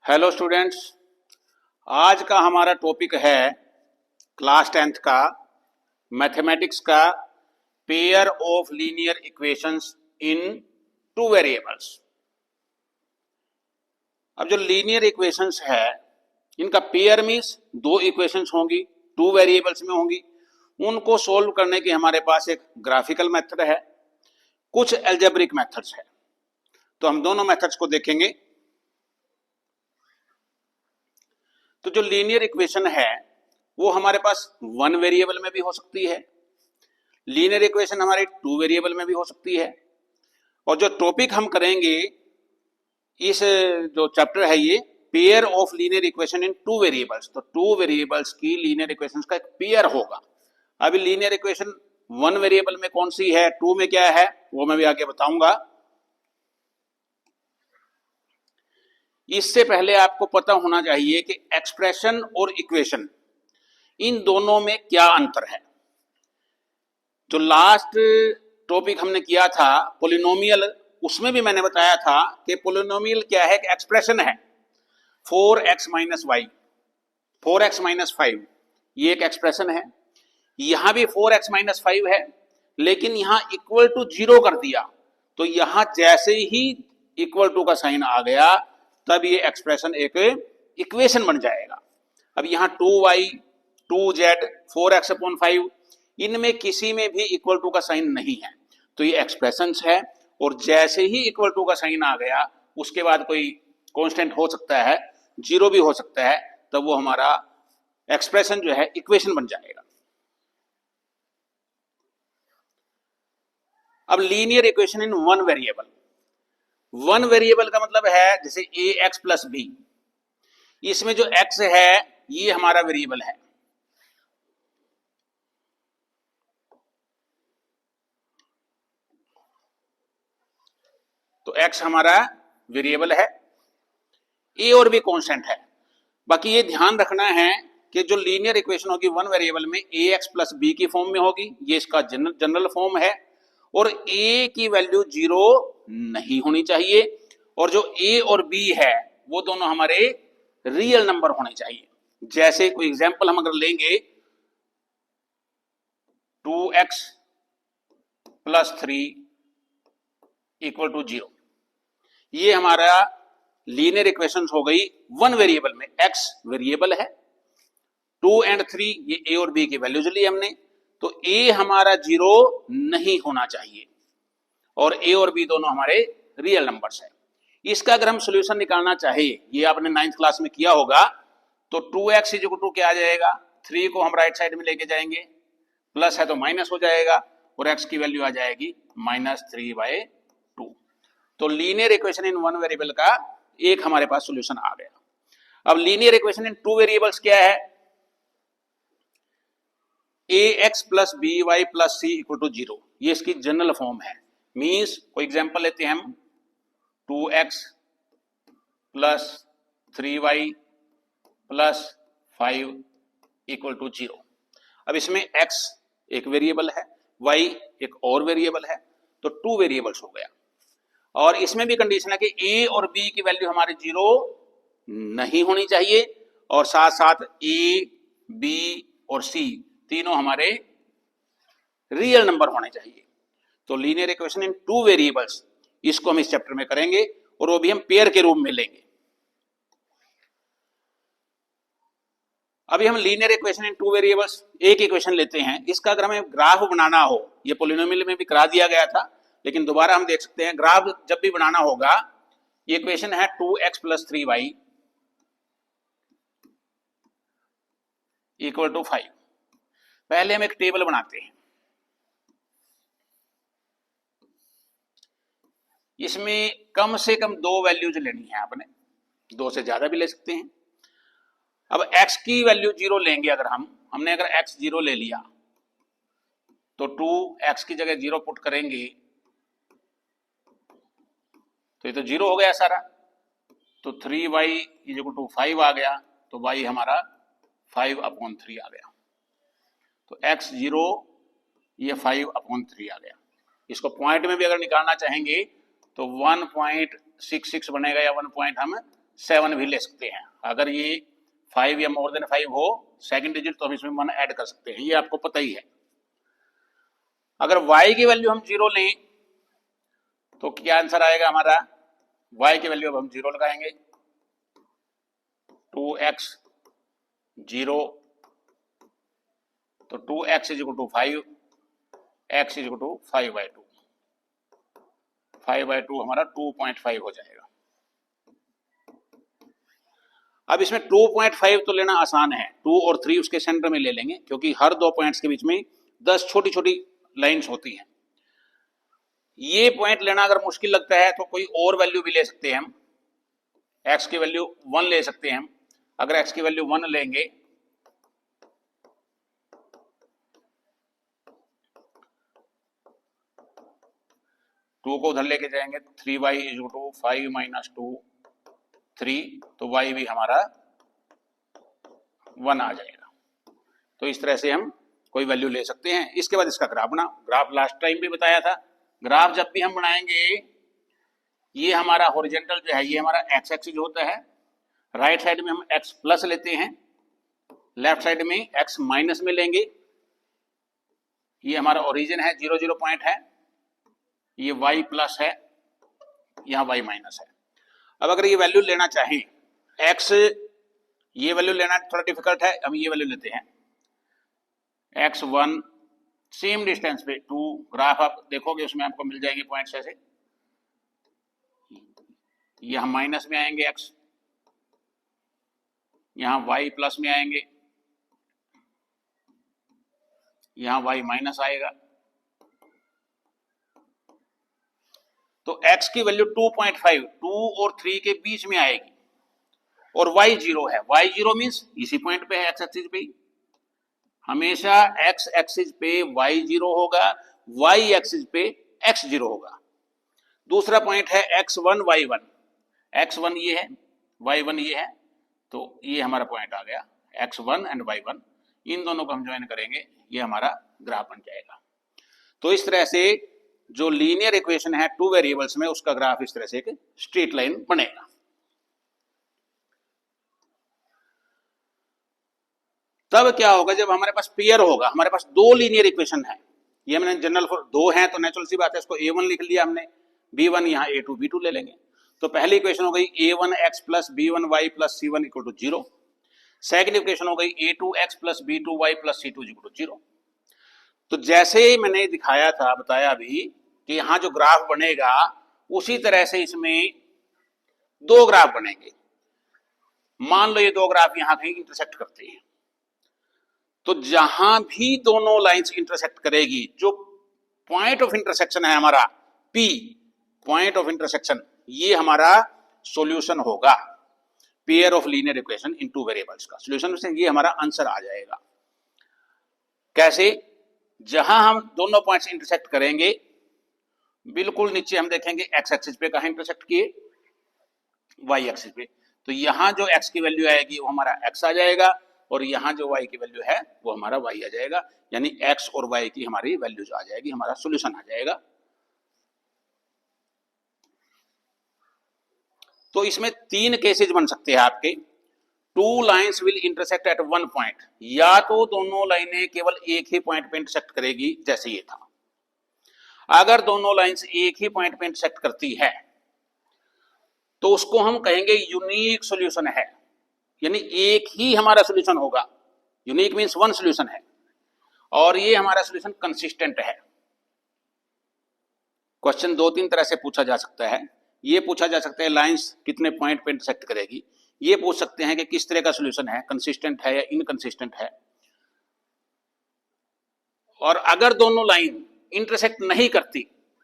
Hello students, आज का हमारा टॉपिक है क्लास 10th का मैथमेटिक्स का pair of linear equations in two variables. अब जो लीनियर इक्वेशंस है इनका पेयर मीन्स दो इक्वेशंस होंगी, टू वेरिएबल्स में होंगी। उनको सोल्व करने की हमारे पास एक ग्राफिकल मेथड है, कुछ एल्जेब्रिक मेथड्स है। तो हम दोनों मेथड्स को देखेंगे। तो जो लीनियर इक्वेशन है वो हमारे पास वन वेरिएबल में भी हो सकती है, लीनियर इक्वेशन हमारी टू वेरिएबल में भी हो सकती है। और जो टॉपिक हम करेंगे इस जो चैप्टर है ये pair of linear equation in two variables. तो टू वेरिएबल्स की लीनियर इक्वेशंस का एक पेयर होगा। अभी लीनियर इक्वेशन वन वेरिएबल में कौन सी है, टू में क्या है, वो मैं भी आगे बताऊंगा। इससे पहले आपको पता होना चाहिए कि एक्सप्रेशन और इक्वेशन इन दोनों में क्या अंतर है। जो लास्ट टॉपिक हमने किया था पोलिनोमियल, उसमें भी मैंने बताया था कि पोलिनोमियल क्या है, कि एक्सप्रेशन है 4x minus Y, 4x minus 5, ये एक एक्सप्रेशन है। यहां भी 4x माइनस 5 है, लेकिन यहां इक्वल टू 0 कर दिया। तो यहां जैसे ही इक्वल टू का साइन आ गया तब ये एक्सप्रेशन एक इक्वेशन बन जाएगा। अब यहां 2y 2z 4x अपॉन 5, इनमें किसी में भी इक्वल टू का साइन नहीं है, तो ये एक्सप्रेशंस है। और जैसे ही इक्वल टू का साइन आ गया उसके बाद कोई कांस्टेंट हो सकता है, 0 भी हो सकता है, तब वो हमारा एक्सप्रेशन जो है इक्वेशन बन जाएगा। अब linear equation in one variable, one variable का मतलब है जैसे ए एक्स प्लस बी, इसमें जो एक्स है ये हमारा वेरिएबल है। तो एक्स हमारा वेरिएबल है, ए और बी कांस्टेंट है। बाकी ये ध्यान रखना है कि जो लीनियर इक्वेशन होगी वन वेरिएबल में ए एक्स प्लस बी की फॉर्म में होगी, ये इसका जनरल फॉर्म है। और ए की वैल्यू 0 नहीं होनी चाहिए, और जो ए और बी है वो दोनों हमारे रियल नंबर होने चाहिए। जैसे कोई एग्जांपल हम अगर लेंगे 2x प्लस 3 इक्वल टू 0, ये हमारा लीनियर इक्वेशन हो गई वन वेरिएबल में। x वेरिएबल है, 2 एंड 3 ये a और b की वैल्यूज ली हमने, तो a हमारा 0 नहीं होना चाहिए और a और b दोनों हमारे रियल नंबर्स है। इसका अगर हम सोल्यूशन निकालना चाहे, ये आपने 9th क्लास में किया होगा, तो 2x इक्वल टू क्या आ जाएगा, 3 को हम राइट साइड में लेके जाएंगे, प्लस है तो माइनस हो जाएगा, और x की वैल्यू आ जाएगी -3/2। तो linear equation in one variable का एक हमारे पास सोल्यूशन आ गया। अब linear equation in two variables क्या है, ax plus by plus c equal to 0, ये इसकी जनरल फॉर्म है। मीन्स कोई एग्जांपल लेते हैं हम, 2x plus 3y plus 5 equal to 0। अब इसमें x एक वेरिएबल है, y एक और वेरिएबल है, तो टू वेरिएबल्स हो गया। और इसमें भी कंडीशन है कि a और b की वैल्यू हमारे 0 नहीं होनी चाहिए, और साथ साथ a, b और c तीनों हमारे रियल नंबर होने चाहिए। तो linear equation in two variables, इसको हम इस चैप्टर में करेंगे, और वो भी हम पेयर के रूप में लेंगे। अभी हम linear equation in two variables एक इक्वेशन लेते हैं। इसका अगर हमें ग्राफ बनाना हो, ये पोलिनोमियल में भी करा दिया गया था, लेकिन दोबारा हम देख सकते हैं। ग्राफ जब भी बनाना होगा, ये इक्वेशन है 2x plus 3y equal to 5। पहले हम एक टेबल बनाते हैं, इसमें कम से कम 2 वैल्यूज लेनी है आपने, 2 से ज्यादा भी ले सकते हैं। अब x की वैल्यू 0 लेंगे, अगर हमने अगर x 0 ले लिया, तो 2x की जगह 0 पुट करेंगे, तो ये तो 0 हो गया सारा। तो 3y इक्वल टू 5 आ गया, तो y हमारा 5/3 आ गया। तो x 0, ये 5/3 आ गया। इसको पॉइंट में भी अगर निकालना चाहेंगे तो 1.66 बनेगा, या 1. हम 7 भी ले सकते हैं। अगर ये 5 या मोर देन 5 हो सेकंड डिजिट तो हम इसमें 1 ऐड कर सकते हैं, ये आपको पता ही है। अगर y की वैल्यू हम 0 लें तो क्या आंसर आएगा हमारा, y की वैल्यू अब हम 0 लगाएंगे, 2x 0, तो 2x is equal to 5, x is equal to 5/2, 5/2 हमारा 2.5 हो जाएगा। अब इसमें 2.5 तो लेना आसान है, 2 और 3 उसके सेंटर में ले लेंगे क्योंकि हर दो पॉइंट्स के बीच में 10 छोटी छोटी लाइंस होती हैं। ये पॉइंट लेना अगर मुश्किल लगता है तो कोई और वैल्यू भी ले सकते हैं हम, x की वैल्यू 1 ले सकते हैं हम। अगर x की वैल्यू 1 लेंगे टू को उधर लेके जाएंगे, 3y is equal to 5 minus 2 3, तो y भी हमारा 1 आ जाएगा। तो इस तरह से हम कोई वैल्यू ले सकते हैं। इसके बाद इसका ग्राफ बनाओ। ग्राफ लास्ट टाइम भी बताया था, ग्राफ जब भी हम बनाएंगे ये हमारा हॉरिजॉन्टल जो है ये हमारा एक्स एक्सिस होता है, राइट साइड में हम एक्स प्लस लेते हैं, लेफ्ट साइड में एक्स माइनस में लेंगे। ये हमारा ओरिजिन है, 0 0 पॉइंट है, ये y प्लस है, यहाँ y माइनस है। अब अगर ये वैल्यू लेना चाहें x, ये वैल्यू लेना थोड़ा डिफिकल्ट है, हम ये वैल्यू लेते हैं x1 सेम डिस्टेंस पे 2, ग्राफ आप देखोगे उसमें आपको मिल जाएंगे पॉइंट्स ऐसे, यहाँ माइनस में आएंगे x, यहाँ y प्लस में आएंगे, यहाँ y माइनस आएगा। तो x की वैल्यू 2.5 2 और 3 के बीच में आएगी और y 0 है, y 0 मीन्स इसी पॉइंट पे है, x एक्सिस पे। हमेशा x एक्सिस पे y 0 होगा, y एक्सिस पे x 0 होगा। दूसरा पॉइंट है x1 y1, x1 ये है, y1 ये है, तो ये हमारा पॉइंट आ गया x1 एंड y1। इन दोनों को हम ज्वाइन करेंगे, ये हमारा ग्राफ बन जाएगा। तो इस तरह से जो लीनियर इक्वेशन है 2 वेरिएबल्स में, उसका ग्राफ इस तरह से एक स्ट्रेट लाइन बनेगा। तब क्या होगा, जब हमारे पास पेयर होगा, हमारे पास दो लीनियर इक्वेशन है, ये हमने जनरल दो हैं तो नेचुरल सी बात है, इसको a1 लिख लिया हमने, b1 यहाँ a2 b2 ले लेंगे। तो पहली इक्वेशन हो गई a1x plus b1y plus c1 equal to 0। Second equation हो गई a2x plus b2y plus c2 equal to 0। तो जैसे मैंने दिखाया था, बताया अभी कि यहाँ जो ग्राफ बनेगा उसी तरह से इसमें दो ग्राफ बनेंगे। मान लो ये दो ग्राफ यहाँ कहीं इंटरसेक्ट करते हैं, तो जहां भी दोनों लाइंस इंटरसेक्ट करेगी, जो पॉइंट ऑफ इंटरसेक्शन है हमारा P, पॉइंट ऑफ इंटरसेक्शन, ये हमारा सॉल्यूशन होगा pair of linear equation in two variables का सॉल्यूशन से, ये हमारा आंसर आ जाएगा। कैसे, जहां हम दोनों पॉइंट्स इंटरसेक्ट करेंगे, बिल्कुल नीचे हम देखेंगे एक्स एक्सिस पे कहां इंटरसेक्ट किए, वाई एक्सिस पे, तो यहां जो एक्स की वैल्यू आएगी वो हमारा एक्स आ जाएगा और यहां जो y की वैल्यू है वो हमारा y आ जाएगा, यानी x और y की हमारी वैल्यू जो आ जाएगी, हमारा सॉल्यूशन आ जाएगा। तो इसमें तीन केसेस बन सकते हैं आपके। Two lines will intersect at one point, या तो दोनों लाइनें केवल एक ही पॉइंट पे इंटरसेक्ट करेगी जैसे ये था। अगर दोनों लाइंस एक ही पॉइंट पे इंटरसेक्ट करती है तो उसको हम कहेंगे यूनिक सॉल्यूशन है, यानी एक ही हमारा सॉल्यूशन होगा। यूनिक मींस वन सॉल्यूशन है, और ये हमारा सॉल्यूशन कंसिस्टेंट है। क्वेश्चन दो तीन तरह से पूछा जा सकता है। ये पूछा जा सकता है लाइंस कितने पॉइंट पे इंटरसेक्ट करेगी, ये पूछ सकते हैं कि किस तरह का सॉल्यूशन है, कंसिस्टेंट है या इनकंसिस्टेंट है। और अगर दोनों लाइन इंटरसेक्ट नहीं करती,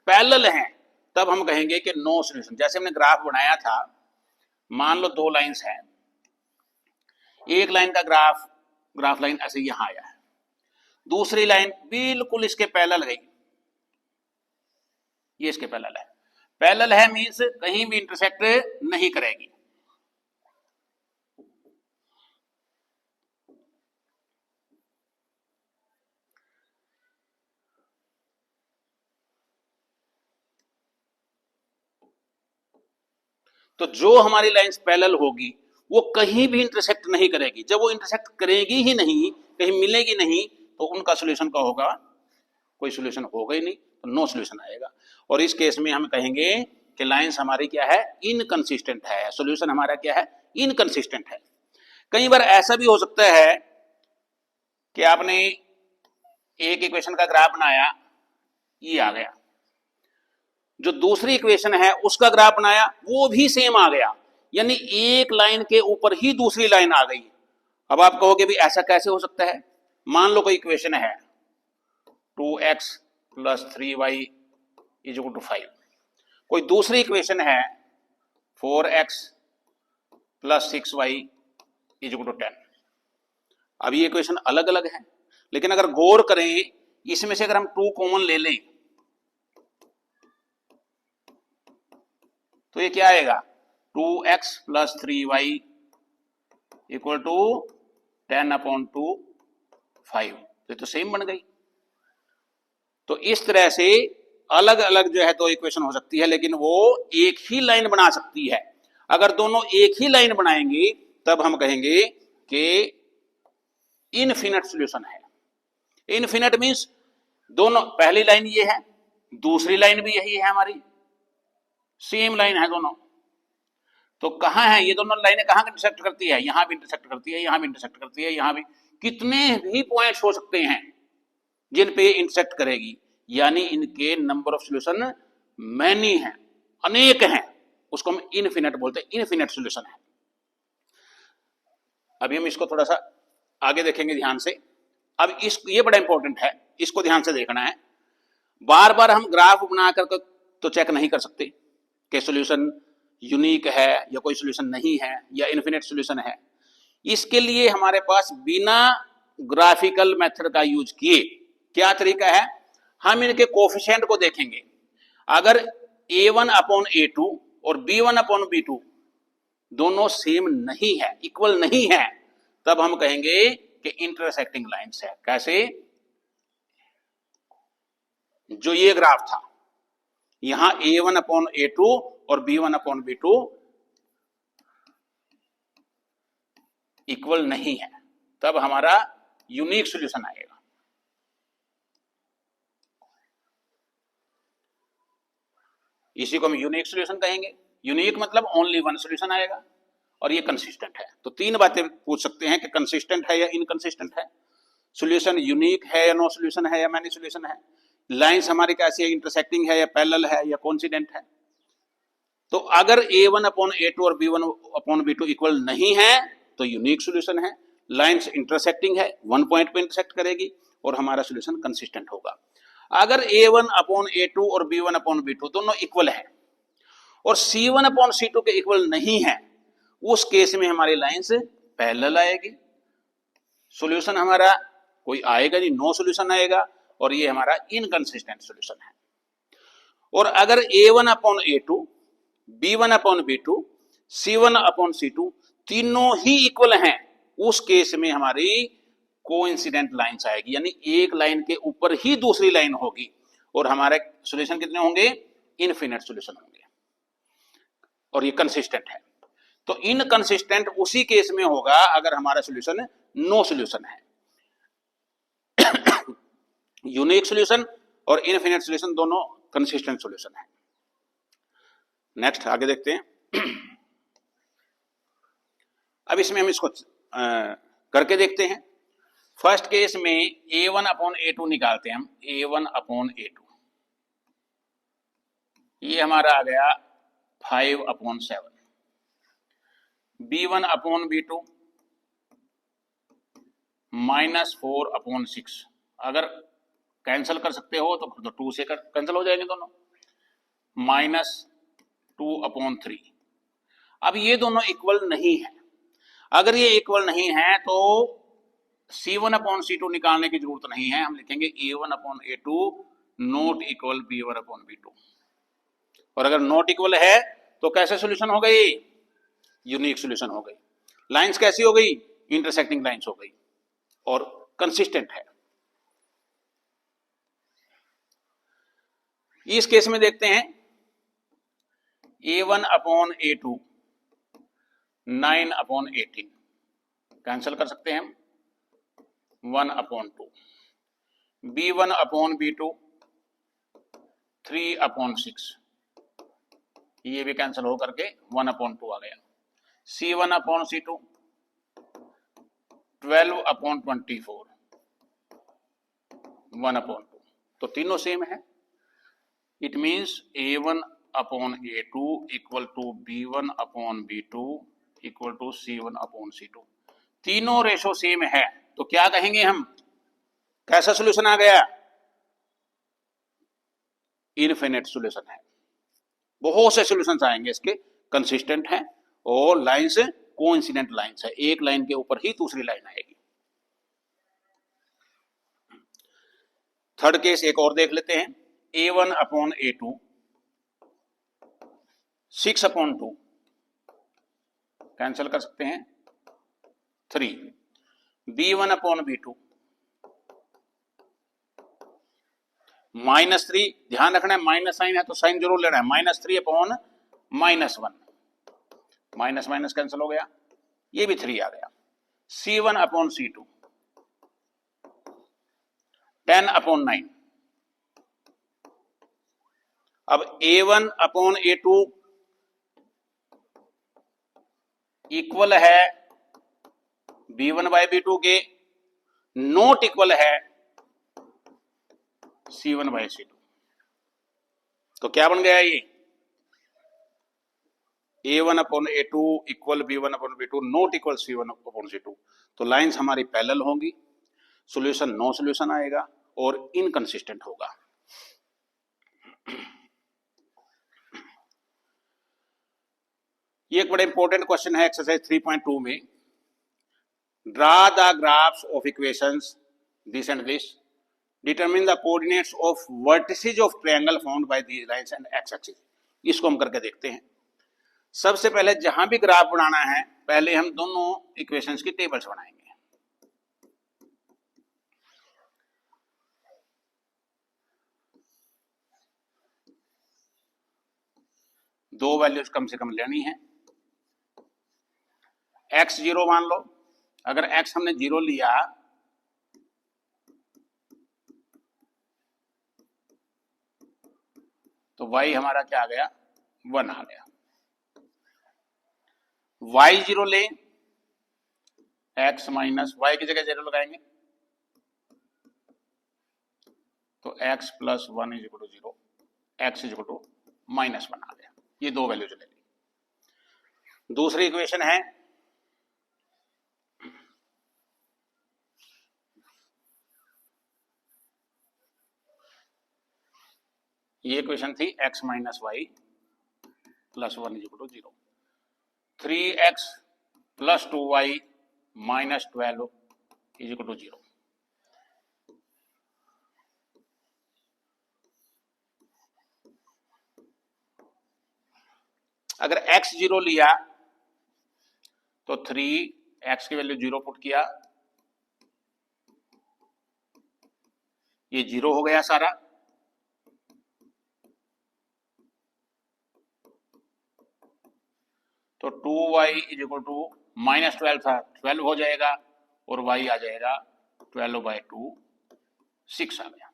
पैरेलल हैं, तब हम कहेंगे कि नो सॉल्यूशन। जैसे हमने ग्राफ बनाया था, मान लो दो लाइंस हैं, एक लाइन का ग्राफ लाइन ऐसे यहां आया है, दूसरी लाइन बिल्कुल इसके पैरेलल गई, ये इसके पैरेलल है। पैरेलल है मींस कहीं भी इंटरसेक्ट नहीं करेगी। तो जो हमारी लाइंस पैरेलल होगी वो कहीं भी इंटरसेक्ट नहीं करेगी। जब वो इंटरसेक्ट करेगी ही नहीं, कहीं मिलेगी नहीं, तो उनका सोल्यूशन क्या होगा? कोई सोल्यूशन होगा ही नहीं, तो नो सोल्यूशन आएगा। और इस केस में हम कहेंगे कि लाइंस हमारी क्या है? इनकंसिस्टेंट है। सोल्यूशन हमारा क्या है? इनकंसिस्टेंट है। कई बार ऐसा भी हो सकता है कि आपने एक इक्वेशन का ग्राफ बनाया, ये आ गया, जो दूसरी इक्वेशन है उसका ग्राफ बनाया, वो भी सेम आ गया, यानी एक लाइन के ऊपर ही दूसरी लाइन आ गई। अब आप कहोगे भी ऐसा कैसे हो सकता है? मान लो कोई इक्वेशन है 2x + 3y = 5, कोई दूसरी इक्वेशन है 4x + 6y = 10। अब ये इक्वेशन अलग अलग है, लेकिन अगर गौर करें, इसमें से अगर हम 2 कॉमन ले लें तो ये क्या आएगा? 2x + 3y = 10/2 5। ये तो सेम बन गई। तो इस तरह से अलग अलग जो है दो इक्वेशन हो सकती है, लेकिन वो एक ही लाइन बना सकती है। अगर दोनों एक ही लाइन बनाएंगे तब हम कहेंगे कि इनफिनिट सॉल्यूशन है। इनफिनिट मींस दोनों, पहली लाइन ये है, दूसरी लाइन भी यही है, हमारी सेम लाइन है दोनों। तो कहां है ये दोनों लाइनें? कहां इंटरसेक्ट करती है? यहां भी इंटरसेक्ट करती है, यहां भी इंटरसेक्ट करती है, यहां भी। कितने भी पॉइंट्स हो सकते हैं जिन पे इंटरसेक्ट करेगी, यानी इनके नंबर ऑफ सॉल्यूशन मैनी हैं, अनेक हैं, उसको हम इनफिनिट बोलते हैं, इनफिनिट सॉल्यूशन है। अभी हम इसको थोड़ा सा आगे देखेंगे ध्यान से। अब ये बड़ा इंपॉर्टेंट है, इसको ध्यान से देखना है। बार बार हम ग्राफ बना कर तो चेक नहीं कर सकते कि सॉल्यूशन यूनिक है या कोई सॉल्यूशन नहीं है या इनफिनिट सॉल्यूशन है। इसके लिए हमारे पास बिना ग्राफिकल मेथड का यूज किए क्या तरीका है? हम इनके कोफिशिएंट को देखेंगे। अगर a1/a2 और b1/b2 दोनों सेम नहीं है, इक्वल नहीं है, तब हम कहेंगे कि इंटरसेक्टिंग लाइंस है। कैसे? जो ये ग्राफ था, यहां a1/a2 और b1/b2 इक्वल नहीं है, तब हमारा यूनिक सॉल्यूशन आएगा। इसी को हम यूनिक सॉल्यूशन कहेंगे। यूनिक मतलब ओनली वन सॉल्यूशन आएगा, और ये कंसिस्टेंट है। तो तीन बातें पूछ सकते हैं कि कंसिस्टेंट है या इनकंसिस्टेंट है, सॉल्यूशन यूनिक है या नो सॉल्यूशन है या मैनी सॉल्यूशन है, लाइंस हमारी कैसी है, इंटरसेक्टिंग है या पैरेलल है या कोइंसिडेंट है। तो अगर a1/a2 और b1/b2 इक्वल नहीं है तो यूनिक सॉल्यूशन है, लाइंस इंटरसेक्टिंग है, वन पॉइंट पे इंटरसेक्ट करेगी और हमारा सॉल्यूशन कंसिस्टेंट होगा। अगर a1/a2 और b1/b2 दोनों इक्वल है और c1/c2 के इक्वल नहीं है, उस केस में हमारी लाइंस पैरेलल आएगी, सॉल्यूशन हमारा कोई आएगा नहीं, नो सॉल्यूशन आएगा, और ये हमारा इनकंसिस्टेंट सॉल्यूशन है। और अगर a1/a2, b1/b2, c1/c2 तीनों ही इक्वल हैं, उस केस में हमारी कोइंसिडेंट लाइंस आएगी, यानी एक लाइन के ऊपर ही दूसरी लाइन होगी, और हमारे सॉल्यूशन कितने होंगे? इनफिनिट सॉल्यूशन होंगे, और ये कंसिस्टेंट है। तो इनकंसिस्टेंट उसी केस में होगा अगर हमारा सॉल्यूशन नो सॉल्यूशन है। यूनिक सॉल्यूशन और इनफिनिट सॉल्यूशन दोनों कंसिस्टेंट सॉल्यूशन है। नेक्स्ट आगे देखते हैं। अब इसमें हम इसको करके देखते हैं। फर्स्ट केस में a1/a2 निकालते हैं हम। a1/a2 ये हमारा आ गया 5/7। b1/b2 -4/6। अगर कैंसिल कर सकते हो तो 2 से कैंसिल हो जाएंगे दोनों, -2/3। अब ये दोनों इक्वल नहीं है। अगर ये इक्वल नहीं है तो c1/c2 निकालने की जरूरत नहीं है, हम लिखेंगे a1/a2 नॉट इक्वल b1/b2। और अगर नॉट इक्वल है तो कैसे सॉल्यूशन हो गई? यूनिक सॉल्यूशन हो गई। लाइंस कैसी हो गई? इंटरसेक्टिंग लाइंस हो गई और कंसिस्टेंट है। इस केस में देखते हैं a1/a2 9/18 कैंसिल कर सकते हैं हम, 1/2, B1/B2 3/6, ये भी कैंसिल हो करके 1/2 आ गया, C1/C2 12/24 1/2, तो तीनों सेम है। It means A1/A2 equal to B1/B2 equal to C1/C2, तीनों रेशो सेम है, तो क्या कहेंगे हम, कैसा सोल्यूशन आ गया, इनफिनिट सोल्यूशन है। बहुत से सोल्यूशंस आएंगे इसके, कंसिस्टेंट हैं और लाइंस कोइंसिडेंट लाइंस है, एक लाइन के ऊपर ही दूसरी लाइन आएगी। थर्ड केस एक और देख लेते हैं, A1/A2 6/2 कैंसिल कर सकते हैं 3, B1/B2 -3, ध्यान रखना है माइनस साइन है तो साइन जरूर लेना है, -3/-1, माइनस माइनस कैंसिल हो गया, ये भी 3 आ गया, C1/C2 10/9, अब A1/A2 इक्वल है B1/B2 के, नॉट इक्वल है C1/C2, तो क्या बन गया ये, A1/A2 equal B1/B2 not equal C1/C2, तो लाइंस हमारी पैरेलल होंगी, सॉल्यूशन नो सॉल्यूशन आएगा और इनकंसिस्टेंट होगा। ये एक बड़ा इंपॉर्टेंट क्वेश्चन है एक्सरसाइज 3.2 में, draw the graphs of equations this and this, determine the coordinates of vertices of triangle found by these lines and x axis. इसको हम करके देखते हैं। सबसे पहले जहां भी ग्राफ बनाना है, पहले हम दोनों इक्वेशंस की टेबल्स बनाएंगे। दो वैल्यूज कम से कम लेनी है, x 0 मान लो, अगर x हमने 0 लिया तो y हमारा क्या आ गया, 1 आ गया। y 0 ले, x माइनस y की जगह 0 लगाएंगे तो x + 1 = 0, x = -1 आ गया। ये दो वैल्यूज ले ली। दूसरी इक्वेशन है ये इक्वेशन थी x - y + 1 = 0, 3x + 2y - 12 = 0। अगर x 0 लिया तो 3x की वैल्यू 0 पुट किया, ये 0 हो गया सारा, तो 2y = -12 था, 12 हो जाएगा और y आ जाएगा 12/2 6 आ गया।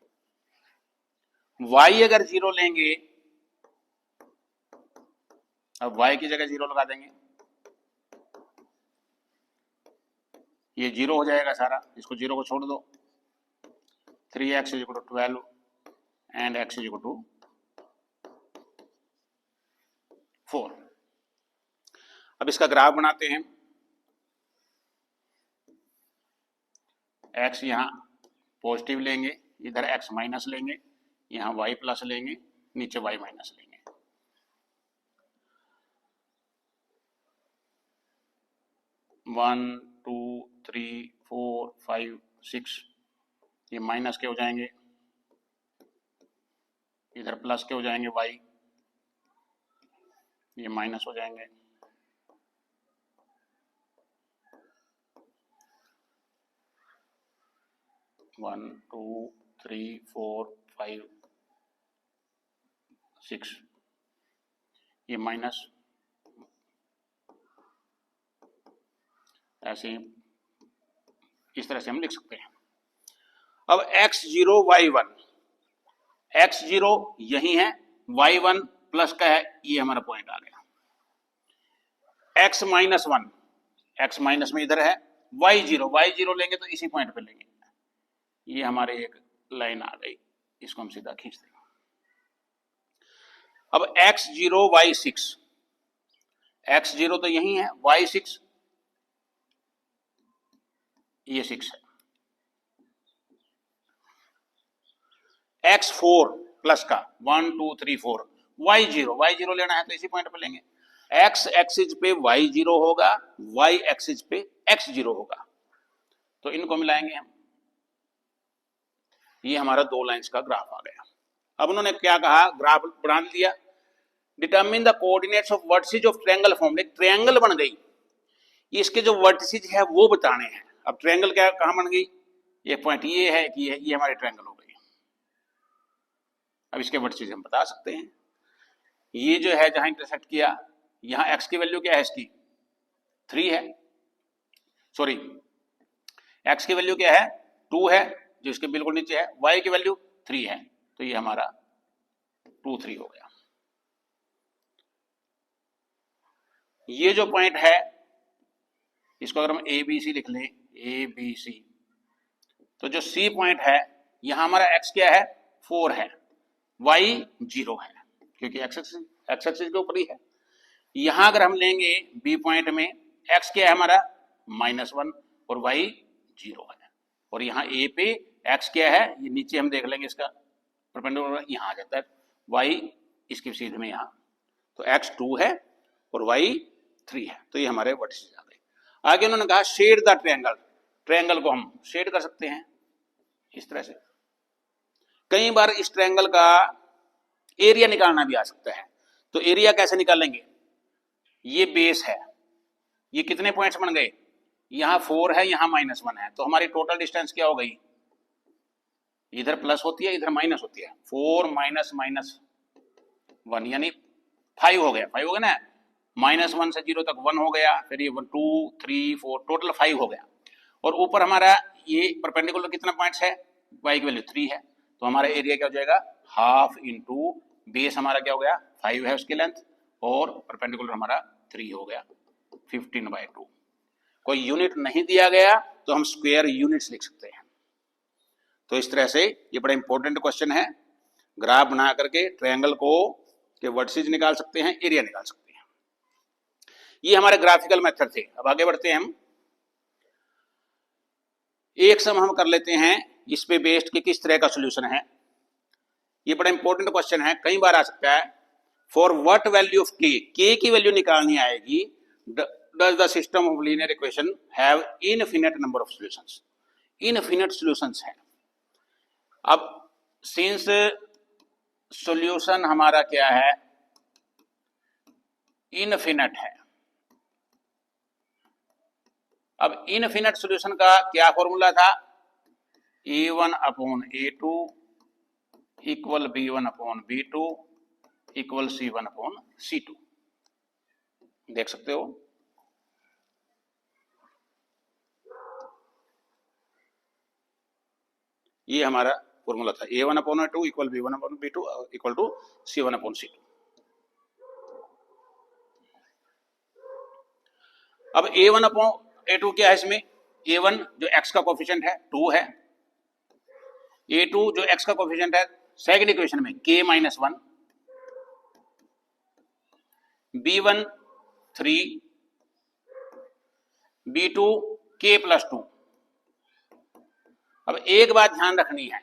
y अगर 0 लेंगे, अब y की जगह 0 लगा देंगे, ये 0 हो जाएगा सारा, इसको 0 को छोड़ दो, 3x = 12 एंड x = 4। अब इसका ग्राफ बनाते हैं, x यहां पॉजिटिव लेंगे, इधर x माइनस लेंगे, यहां y प्लस लेंगे, नीचे y माइनस लेंगे। वन, 2, 3, 4, 5, 6, ये माइनस के हो जाएंगे, इधर प्लस के हो जाएंगे y, ये माइनस हो जाएंगे, वन, 2, 3, 4, 5, 6, ये माइनस, ऐसे इस तरह से हम लिख सकते हैं। अब x0 y1, x0 यही है, y1 प्लस का है, ये हमारा पॉइंट आ गया। x माइनस 1, x माइनस में इधर है, y0 लेंगे तो इसी पॉइंट पे लेंगे, ये हमारे एक लाइन आ गई, इसको हम सीधा खींच देंगे। अब x0 y6, x0 तो यही है, y6 ये 6 है। x4 प्लस का 1 2 3 4, y0 लेना है तो इसी पॉइंट पे लेंगे। x एक्सिस पे y0 होगा, y एक्सिस पे x0 होगा, तो इनको मिलाएंगे हम, ये हमारा 2 लाइंस का ग्राफ आ गया। अब उन्होंने क्या कहा, ग्राफ बना दिया, determine the coordinates of vertices of triangle form, एक ट्रायंगल बन गई, इसके जो वर्टिसेज है वो बताने हैं। अब ट्रायंगल क्या कहां बन गई, ये पॉइंट ये है कि ये हमारे ट्रायंगल हो गई। अब इसके वर्टिसेज हम बता सकते हैं, ये जो है जहां इंटरसेक्ट किया, यहां x की वैल्यू क्या है, इसकी 3 है, सॉरी x की वैल्यू क्या है 2 है, जो इसके बिल्कुल नीचे है, y की वैल्यू 3 है, तो ये हमारा 2 3 हो गया। ये जो पॉइंट है इसको अगर हम ABC लिख लें, ABC, तो जो C पॉइंट है यहां हमारा x क्या है 4 है, y 0 है, क्योंकि x एक्सिस के ऊपर ही है। यहां अगर हम लेंगे B पॉइंट में x क्या है हमारा -1 और y 0 है, और यहाँ A पे x क्या है, ये नीचे हम देख लेंगे, इसका परपेंडिकुलर यहाँ आ जाता है, y इसके सीधे में यहाँ, तो x 2 है और y 3 है, तो ये हमारे वर्टिसेज आ गए। आगे उन्होंने कहा शेड द ट्रायंगल, ट्रायंगल को हम शेड कर सकते हैं इस तरह से। कई बार इस ट्रायंगल का एरिया निकालना भी आ सकता है, तो एरिया कैसे निकालेंगे, ये बेस है, ये कितने पॉइंट्स बन गए, यहां 4 है, यहां -1 है, तो हमारी टोटल डिस्टेंस क्या हो गई, इधर प्लस होती है इधर माइनस होती है, 4 माइनस -1 यानी 5 हो गया, 5 हो गया ना, -1 से 0 तक 1 हो गया, फिर ये 1 2 3 4 टोटल 5 हो गया, और ऊपर हमारा ये परपेंडिकुलर कितना पॉइंट्स है, y की वैल्यू 3 है, तो हमारा एरिया क्या हो जाएगा, हाफ इंटू बेस हमारा क्या हो गया 5 है उसकी लेंथ, और परपेंडिकुलर हमारा 3 हो गया, 15/2। कोई यूनिट नहीं दिया गया तो हम स्क्वायर यूनिट्स लिख सकते हैं। तो इस तरह से ये बड़ा इंपॉर्टेंट क्वेश्चन है, ग्राफ बना करके ट्रायंगल को के वर्टिसेज निकाल सकते हैं, एरिया निकाल सकते हैं। ये हमारे ग्राफिकल मेथड थे। अब आगे बढ़ते हैं हम, एक सम हम कर लेते हैं इस पे बेस्ड कि किस तरह का सोल्यूशन है। ये बड़ा इंपॉर्टेंट क्वेश्चन है, कई बार आ सकता है। फॉर व्हाट वैल्यू ऑफ के की वैल्यू निकालनी आएगी, does the system of linear equation have infinite number of solutions, infinite solutions है। अब सिंस सॉल्यूशन हमारा क्या है, इनफिनिट है, अब इनफिनिट सॉल्यूशन का क्या फॉर्मूला था, a1/a2 equal b1/b2 equal c1/c2, देख सकते हो। ये हमारा फॉर्मूला था, a1/a2 equal b1/b2 equal to c1/c2। अब a1/a2 क्या है, इसमें a1 जो x का कोफिशिएंट है 2 है, a2 जो x का कोफिशिएंट है सेकंड इक्वेशन में k-1, b1 3, b2 k+2। अब एक बात ध्यान रखनी है,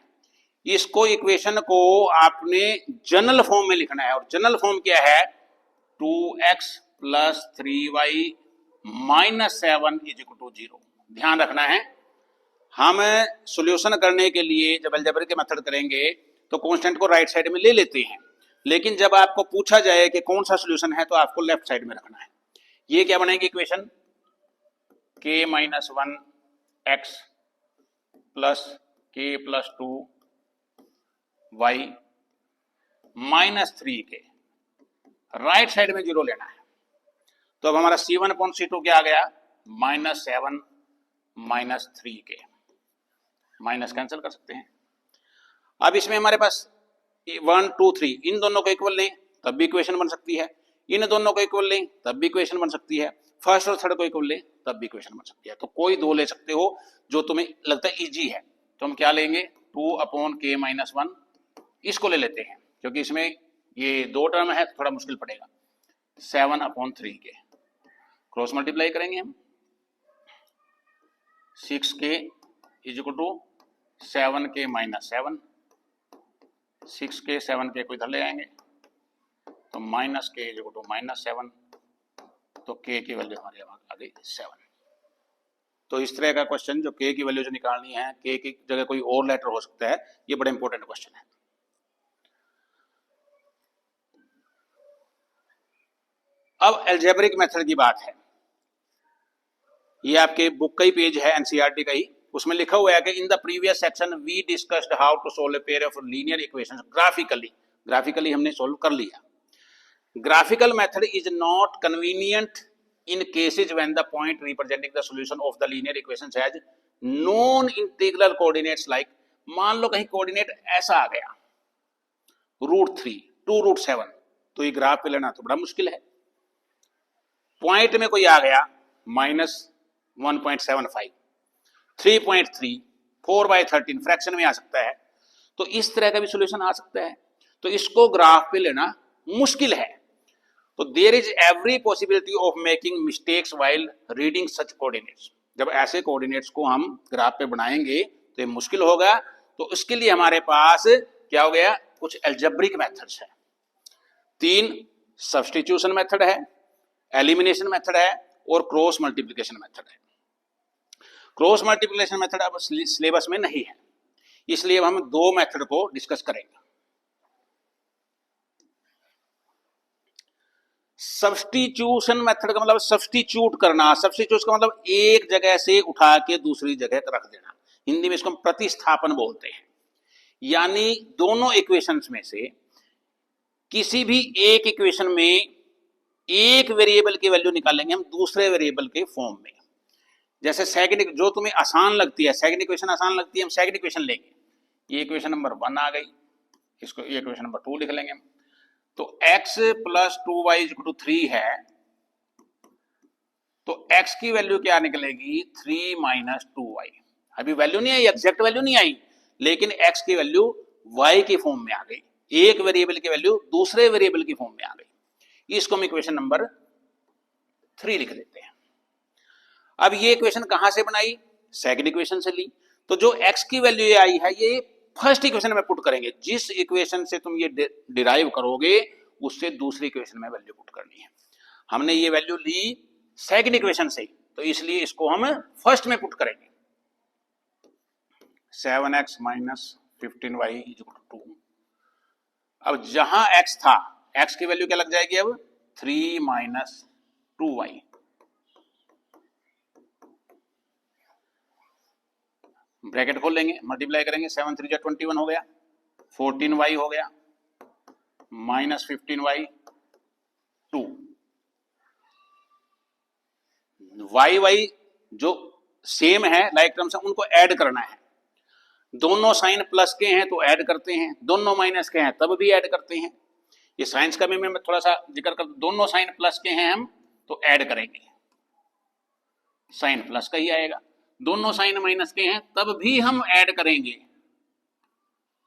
इसको इक्वेशन को आपने जनरल फॉर्म में लिखना है, और जनरल फॉर्म क्या है 2x + 3y - 7 = 0। ध्यान रखना है, हम सॉल्यूशन करने के लिए जब अलजेब्रा के मेथड करेंगे तो कांस्टेंट को राइट साइड में ले लेते हैं, लेकिन जब आपको पूछा जाए कि कौन सा सॉल्यूशन है तो आपको लेफ्ट साइड में रखना है। ये क्या बनेगी equation, k-1x + k+2y -3k, right side में 0 लेना है। तो अब हमारा c1/c2 क्या आ गया -7 -3 के, माइनस कैंसिल कर सकते हैं। अब इसमें हमारे पास 1 2 3 इन दोनों को इक्वल लें तब भी इक्वेशन बन सकती है, इन दोनों को इक्वल लें तब भी इक्वेशन बन सकती है, फर्स्ट और थर्ड को इक्वल लें तब भी इक्वेशन बन सकती है। तो कोई दो ले सकते हो जो तुम्हें लगता है इजी है। तो हम क्या लेंगे, 2/k-1 इसको ले लेते हैं, क्योंकि इसमें ये दो टर्म है तो थोड़ा मुश्किल पड़ेगा। 7/3 के क्रॉस मल्टीप्लाई करेंगे हम, 6k = 7k-7, 6k 7k को इधर ले आएंगे तो -k = -7, तो k की वैल्यू हमारी आ गई 7। तो इस तरह का क्वेश्चन जो k की वैल्यू जो निकालनी है, k की जगह कोई और लेटर हो सकता है, ये बड़ा इंपॉर्टेंट क्वेश्चन है। अब अलजेब्रिक मेथड की बात है, ये आपके बुक का ही पेज है, एनसीईआरटी का ही, उसमें लिखा हुआ है कि in the previous section we discussed how to solve a pair of linear equations graphically हमने सोल्व कर लिया। Graphical method is not convenient in cases when the point representing the solution of the linear equations has non integral coordinates like, मान लो कहीं coordinate ऐसा आ गया √3 2 √7, तो ये ग्राफ पे लेना तो बड़ा मुश्किल है। पॉइंट में कोई आ गया -1.75, 3.3, 4/13 फ्रैक्शन में आ सकता है, तो इस तरह का भी सॉल्यूशन आ सकता है। तो इसको ग्राफ पे लेना मुश्किल है। तो there is every possibility of making mistakes while reading such coordinates. जब ऐसे कोऑर्डिनेट्स को हम ग्राफ पे बनाएंगे तो ये मुश्किल होगा। तो उसके लिए हमारे पास क्या हो गया, कुछ अलजेब्रिक मेथड्स है। 3 सब्स्टिट्यूशन मेथड है, एलिमिनेशन मेथड है और क्रॉस मल्टीप्लिकेशन मेथड है। क्रॉस मल्टीप्लिकेशन मेथड अब सिलेबस में नहीं है, इसलिए अब हम दो मेथड को डिस्कस करेंगे। सब्स्टिट्यूशन मेथड का मतलब सब्स्टिट्यूट करना, सब्स्टिट्यूट का मतलब एक जगह से उठा के दूसरी जगह रख देना, हिंदी में इसको हम प्रतिस्थापन बोलते हैं। यानी दोनों इक्वेशंस में से किसी भी एक इक्वेशन में एक वेरिएबल की वैल्यू निकालेंगे हम दूसरे वेरिएबल के फॉर्म में। जैसे सेकंड, जो तुम्हें आसान लगती है, सेकंड इक्वेशन आसान लगती है, हम सेकंड इक्वेशन लेंगे। ये इक्वेशन नंबर 1 आ गई, इसको ये इक्वेशन नंबर 2 लिख लेंगे हम। तो x + 2y = 3 है, तो x की वैल्यू क्या निकलेगी, 3 - 2y। अभी वैल्यू नहीं आई, एग्जैक्ट वैल्यू नहीं आई, लेकिन x की वैल्यू y के फॉर्म में आ गई, एक वेरिएबल की वैल्यू दूसरे वेरिएबल की फॉर्म में आ गई। इसको हम इक्वेशन नंबर 3 लिख देते हैं। अब ये इक्वेशन कहां से बनाई, सेकंड इक्वेशन से ली। तो जो x की वैल्यू आई है ये फर्स्ट इक्वेशन में पुट करेंगे। जिस इक्वेशन से तुम ये डिराइव करोगे उससे दूसरी इक्वेशन में वैल्यू पुट करनी है। हमने ये वैल्यू ली सेकंड इक्वेशन से, तो इसलिए इसको हम फर्स्ट में पुट करेंगे। 7x - 15y = 2। अब जहां x था, x की वैल्यू क्या लग जाएगी अब, 3 - 2y। ब्रैकेट खोल लेंगे, मल्टीप्लाई करेंगे, 7 3 = 21 हो गया, 14y हो गया, -15y 2। y जो सेम है, लाइक टर्म्स है, उनको ऐड करना है। दोनों साइन प्लस के हैं तो ऐड करते हैं, दोनों माइनस के हैं तब भी ऐड करते हैं। ये साइंस का भी मैं थोड़ा सा जिक्र कर, दोनों साइन प्लस के हैं हम तो ऐड करेंगे, साइन प्लस का ही आएगा। दोनों साइन माइनस के हैं तब भी हम ऐड करेंगे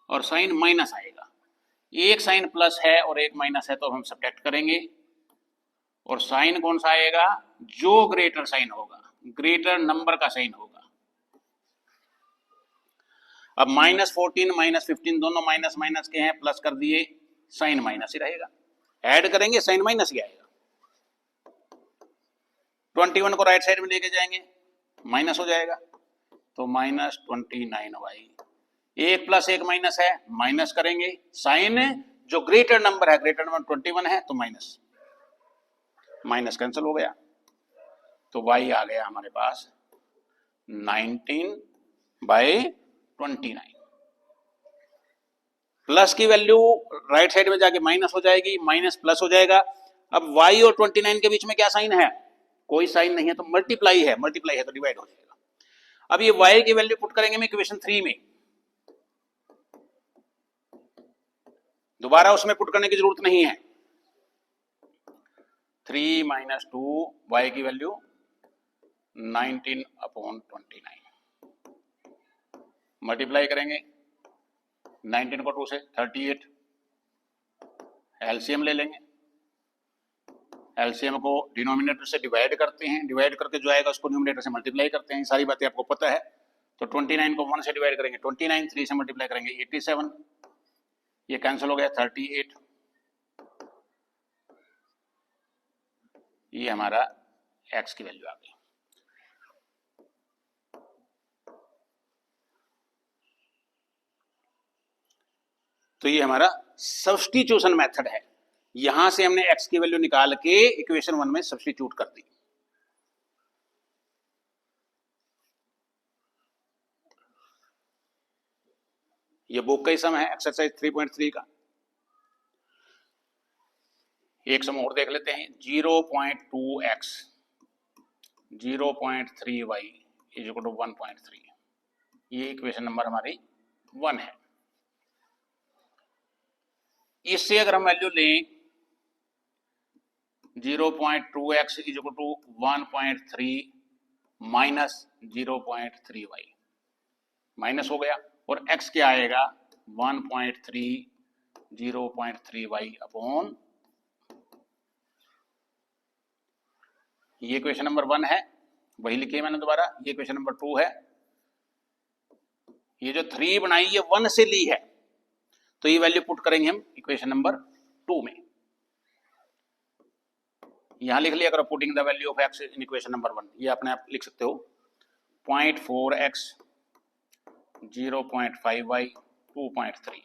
और साइन माइनस आएगा। एक साइन प्लस है और एक माइनस है तो हम सब्ट्रैक्ट करेंगे, और साइन कौन सा आएगा, जो ग्रेटर साइन होगा, ग्रेटर नंबर का साइन होगा। अब -14 - 15 दोनों माइनस माइनस के हैं, प्लस कर दिए, साइन माइनस ही रहेगा, ऐड करेंगे साइन माइनस ही आएगा। 21 को राइट साइड में लेके जाएंगे, माइनस हो जाएगा, तो -29y। एक प्लस एक माइनस है, माइनस करेंगे, साइन जो ग्रेटर नंबर है, ग्रेटर नंबर 21 है तो माइनस, माइनस कैंसिल हो गया, तो y आ गया हमारे पास 19/29। प्लस की वैल्यू राइट साइड में जाके माइनस हो जाएगी, माइनस प्लस हो जाएगा। अब y और 29 के बीच में क्या साइन है, कोई साइन नहीं है तो मल्टीप्लाई है तो डिवाइड हो जाएगा। अब ये y की वैल्यू पुट करेंगे हम इक्वेशन 3 में, दोबारा उसमें पुट करने की जरूरत नहीं है। 3 - 2 y की वैल्यू 19/29, मल्टीप्लाई करेंगे 19 को 2 से 38, एलसीएम ले लेंगे, एलसीएम को डिनोमिनेटर से डिवाइड करते हैं, डिवाइड करके जो आएगा उसको न्यूमरेटर से मल्टीप्लाई करते हैं, सारी बातें आपको पता है। तो 29 को 1 से डिवाइड करेंगे 29, 3 से मल्टीप्लाई करेंगे 87, ये कैंसिल हो गया 38, ये हमारा x की वैल्यू आ गई। तो ये हमारा सब्स्टिट्यूशन मेथड है, यहां से हमने x की वैल्यू निकाल के इक्वेशन 1 में सब्स्टिट्यूट कर दी। ये बुक का ही सम है एक्सरसाइज 3.3 का। एक सम और देख लेते हैं, 0.2x 0.3y = 1.3, ये इक्वेशन नंबर हमारी 1 है। इससे अगर हम वैल्यू लें 0.2x = 1.3 माइनस 0.3y, माइनस हो गया, और x क्या आएगा 1.3 0.3y अपॉन, ये क्वेश्चन नंबर 1 है, वही लिखी है मैंने दोबारा। ये क्वेश्चन नंबर 2 है, ये जो 3 बनाई ये 1 से ली है, तो ये वैल्यू पुट करेंगे हम इक्वेशन नंबर 2 में। यहां लिख लिया करो putting the value of x in equation number 1, ये अपने आप लिख सकते हो 0.4x 0.5y 2.3।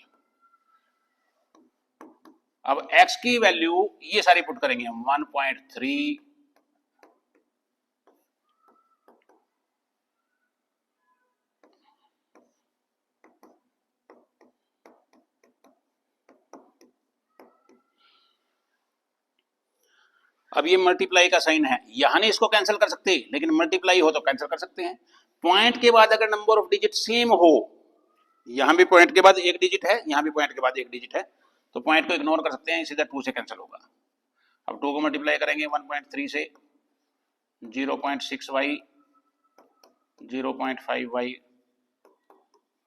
अब x की वैल्यू ये सारी पुट करेंगे हम 1.3 अब ये मल्टीप्लाई का साइन है, यहां नहीं इसको कैंसिल कर सकते, लेकिन मल्टीप्लाई हो तो कैंसिल कर सकते हैं। पॉइंट के बाद अगर नंबर ऑफ डिजिट सेम हो, यहां भी पॉइंट के बाद एक डिजिट है, यहां भी पॉइंट के बाद एक डिजिट है, तो पॉइंट को इग्नोर कर सकते हैं, सीधा 2 से कैंसिल होगा। अब 2 को मल्टीप्लाई करेंगे 1.3 से, 0.6y 0.5y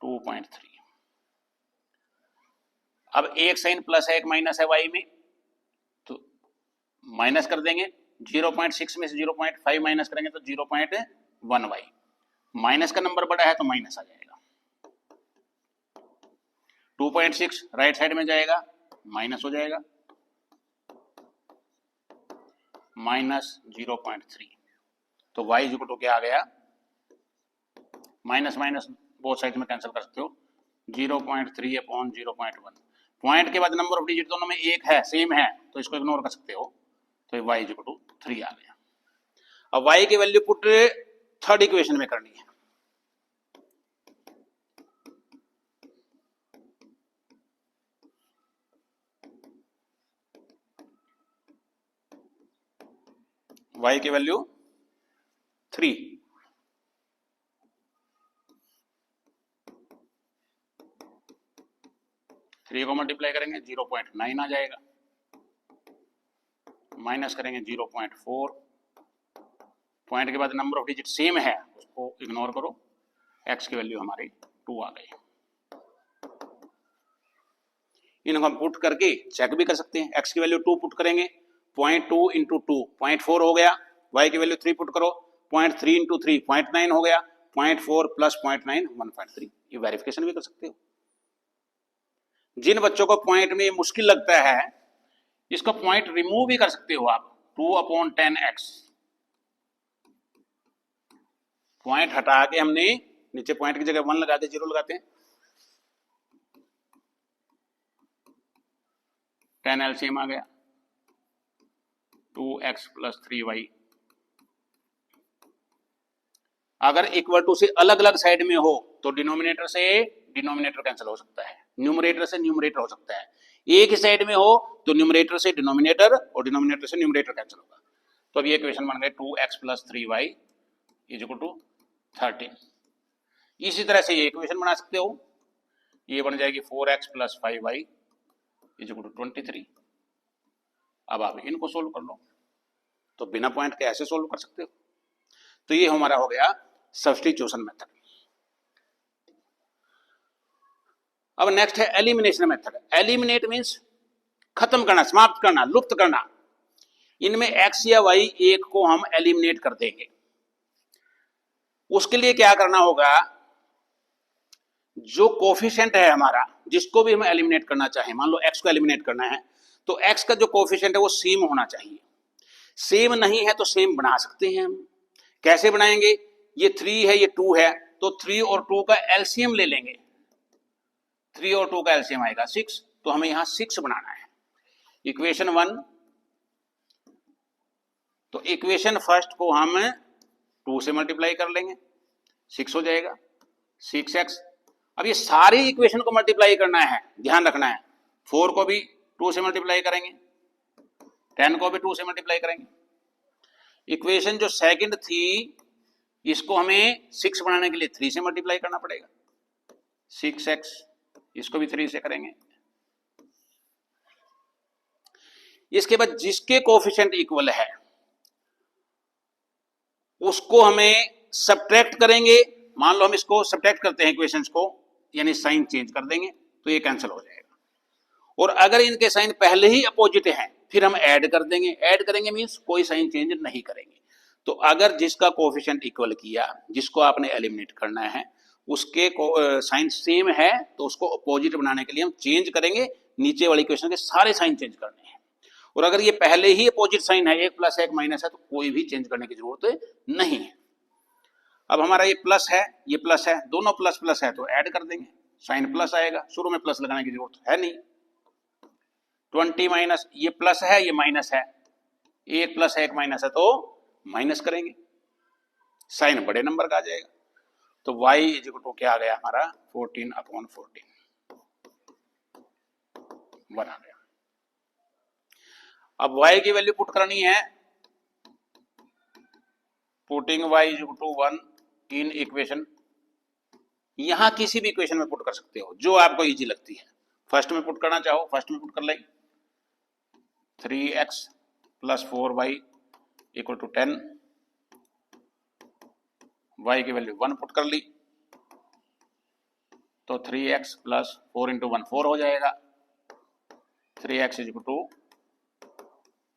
2.3। अब एक साइन प्लस है एक माइनस है y में, तो माइनस कर देंगे, 0.6 में से 0.5 माइनस करेंगे तो 0.1y, माइनस का नंबर बड़ा है तो माइनस आ जाएगा। 2.6 राइट साइड में जाएगा, माइनस हो जाएगा, माइनस 0.3, तो y = क्या आ गया, माइनस माइनस बोथ साइड में कैंसिल कर सकते हो, 0.3 अपॉन 0.1। पॉइंट के बाद नंबर ऑफ डिजिट दोनों में एक है, सेम है, तो इसको इग्नोर कर सकते हो, तो y = 3 आ गया। अब y की वैल्यू पुट थर्ड इक्वेशन में करनी है। y की वैल्यू 3, को मल्टीप्लाई करेंगे 0.9 आ जाएगा, माइनस करेंगे 0.4, पॉइंट के बाद नंबर ऑफ डिजिट सेम है, उसको इग्नोर करो, x की वैल्यू हमारी 2 आ गई। इनको हम पुट करके चेक भी कर सकते हैं, x की वैल्यू 2 पुट करेंगे, 0.2 × 2 0.4 हो गया, y की वैल्यू 3 पुट करो, 0.3 × 3 0.9 हो गया, 0.4 + 0.9 1.3। ये वेरिफिकेशन भी कर सकते हो। जिन बच्चों को पॉइंट में मुश्किल लगता है, इसको पॉइंट रिमूव भी कर सकते हो आप, 2/10x, पॉइंट हटा के हमने नीचे पॉइंट की जगह 1 लगाते, 0 लगाते हैं, 10 एलसीएम आ गया, 2x + 3y। अगर इक्वल टू से अलग अलग साइड में हो तो डिनोमिनेटर से डिनोमिनेटर कैंसिल हो सकता है, न्यूमरेटर से न्यूमरेटर हो सकता है। एक ही साइड में हो तो न्यूमरेटर से डिनोमिनेटर और डिनोमिनेटर से न्यूमरेटर कैंसिल होगा। तो अब ये इक्वेशन बन गए 2x plus 3y is equal to 13। इसी तरह से ये इक्वेशन बना सकते हो, ये बन जाएगी 4x plus 5y is equal to 23। अब आप इनको सोल्व कर लो, तो बिना पॉइंट के ऐसे सोल्व कर सकते हो। तो ये हमारा हो गया सब्स्टिट्यूशन मेथड। अब नेक्स्ट है एलिमिनेशन मेथड। एलिमिनेट मींस खत्म करना, समाप्त करना, लुप्त करना। इनमें x या y एक को हम एलिमिनेट कर देंगे। उसके लिए क्या करना होगा, जो कोफिशिएंट है हमारा, जिसको भी हम एलिमिनेट करना चाहें, मान लो x को एलिमिनेट करना है, तो x का जो कोफिशिएंट है वो सेम होना चाहिए। सेम नहीं है तो सेम बना सकते हैं हम। कैसे बनाएंगे, ये 3 है, ये 2 है, तो 3 और 2 का एलसीएम ले लेंगे। 3 और 2 का एलसीएम आएगा 6, तो हमें यहां 6 बनाना है। इक्वेशन 1, तो इक्वेशन फर्स्ट को हम 2 से मल्टीप्लाई कर लेंगे, 6 हो जाएगा 6x। अब ये सारी इक्वेशन को मल्टीप्लाई करना है, ध्यान रखना है। 4 को भी 2 से मल्टीप्लाई करेंगे, 10 को भी 2 से मल्टीप्लाई करेंगे। इक्वेशन जो सेकंड थी, इसको हमें 6 बनाने के लिए 3 से मल्टीप्लाई करना पड़ेगा, 6x। इसको भी 3 से करेंगे। इसके बाद जिसके कोफिशिएंट इक्वल है उसको हमें सब्ट्रैक्ट करेंगे। मान लो हम इसको सब्ट्रैक्ट करते हैं इक्वेशंस को, यानी साइन चेंज कर देंगे, तो ये कैंसिल हो जाएगा। और अगर इनके साइन पहले ही अपोजिट हैं, फिर हम ऐड कर देंगे। ऐड करेंगे मींस कोई साइन चेंज नहीं करेंगे। तो अगर जिसका कोफिशिएंट इक्वल किया, जिसको आपने एलिमिनेट करना है, उसके साइन सेम है, तो उसको अपोजिट बनाने के लिए हम चेंज करेंगे। नीचे वाली इक्वेशन के सारे साइन चेंज करने हैं। और अगर ये पहले ही अपोजिट साइन है, एक प्लस एक माइनस है, तो कोई भी चेंज करने की जरूरत नहीं है। अब हमारा ये प्लस है, ये प्लस है, दोनों प्लस प्लस है, तो ऐड कर देंगे, साइन प्लस आएगा। शुरू में प्लस लगाने की जरूरत है नहीं। 20 माइनस, ये प्लस है, ये माइनस है, एक प्लस है एक माइनस है, तो माइनस करेंगे, साइन बड़े नंबर का आ जाएगा। तो y इज इक्वल टू क्या आ गया हमारा, 14/14 बना गया। अब y की वैल्यू पुट करनी है, putting y is equal to 1 in equation. यहां किसी भी इक्वेशन में पुट कर सकते हो, जो आपको इजी लगती है। फर्स्ट में पुट करना चाहो फर्स्ट में पुट कर लेंगे, 3x plus 4y equal to 10। y की वैल्यू 1 पुट कर ली, तो 3x प्लस 4 इंटू 1 4 हो जाएगा। 3x is equal to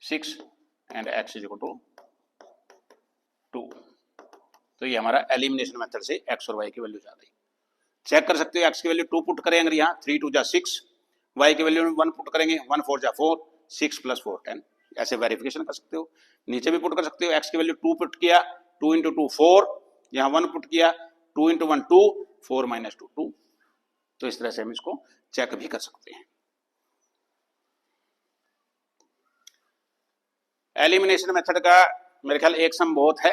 6 and x is equal to 2। तो ये हमारा एलिमिनेशन मेथड से x और y की वैल्यू आ गई। चेक कर सकते हो, x की वैल्यू 2 पुट करें, अगर यहाँ 3 2 जा 6, y की वैल्यू 1 पुट करेंगे, 1 4 जा 4, 6 प्लस 4 10। ऐसे वेरिफिकेशन कर सकते हो। नीचे भी पुट कर सकते हो, x की वैल्यू 2 पुट किया, 2 इंटू 2 4, यहाँ 1 पुट किया, 2 इंटू 1 2, 4 माइनस 2 2। तो इस तरह से हम इसको चेक भी कर सकते हैं। एलिमिनेशन मेथड का मेरे ख्याल एक सम बहुत है,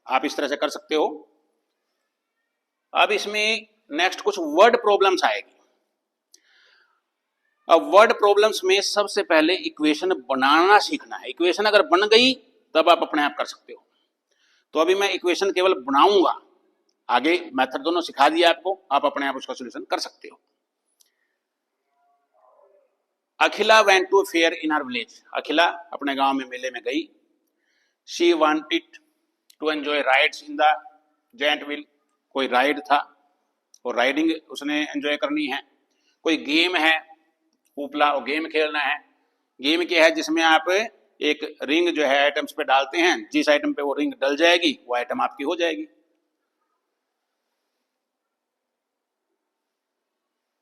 आप इस तरह से कर सकते हो। अब इसमें नेक्स्ट कुछ वर्ड प्रॉब्लम्स आएगी। अब वर्ड प्रॉब्लम्स में सबसे पहले इक्वेशन बनाना सीखना है। इक्वेशन अगर बन गई तब आप अपने आप कर सकते हो। तो अभी मैं इक्वेशन केवल बनाऊंगा, आगे मेथड दोनों सिखा दिया आपको, आप अपने आप उसका सॉल्यूशन कर सकते हो। Akhila went to fair in her village. Akhila अपने गांव में मेले में गई। She wanted to enjoy rides in the giant wheel. कोई राइड था और राइडिंग उसने एंजॉय करनी है। कोई गेम है, उपला, और गेम खेलना है। गेम क्या है, जिसमें आप एक रिंग जो है आइटम्स पे डालते हैं, जिस आइटम पे वो रिंग डल जाएगी वो आइटम आपकी हो जाएगी।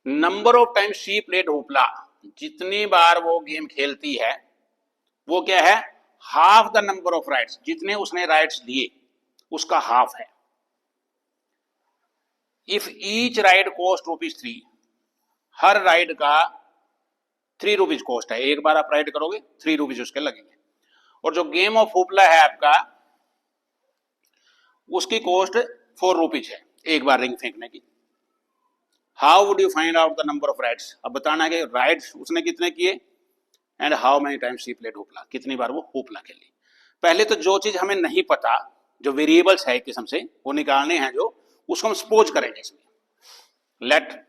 Number of time she played hoopla, जितनी बार वो गेम खेलती है वो क्या है, half the number of rides, जितने उसने राइड्स लिए उसका हाफ है। इफ ईच राइड कॉस्ट ₹3, हर राइड का 3 रुपीज कॉस्ट है। एक बार आप राइड करोगे 3 रुपीज उसके लगेंगे। और जो गेम ऑफ होपला है आपका, उसकी कॉस्ट 4 रुपीज है एक बार रिंग फेंकने की। How would you find out the number of rides, अब बताना है कि राइड्स उसने कितने किए, and how many times she played hoopla, कितनी बार वो होपला खेली। पहले तो जो चीज हमें नहीं पता, जो वेरिएबल्स है एक किस्म से वो निकालने हैं, जो उसको हम सपोज करेंगे इसमें। Let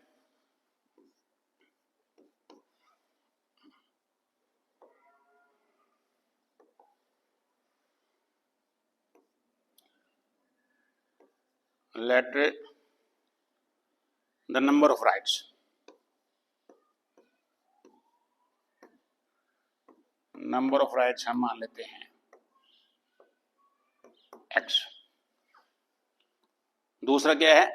the number of rights, number of rights हम मान लेते हैं x। दूसरा क्या है,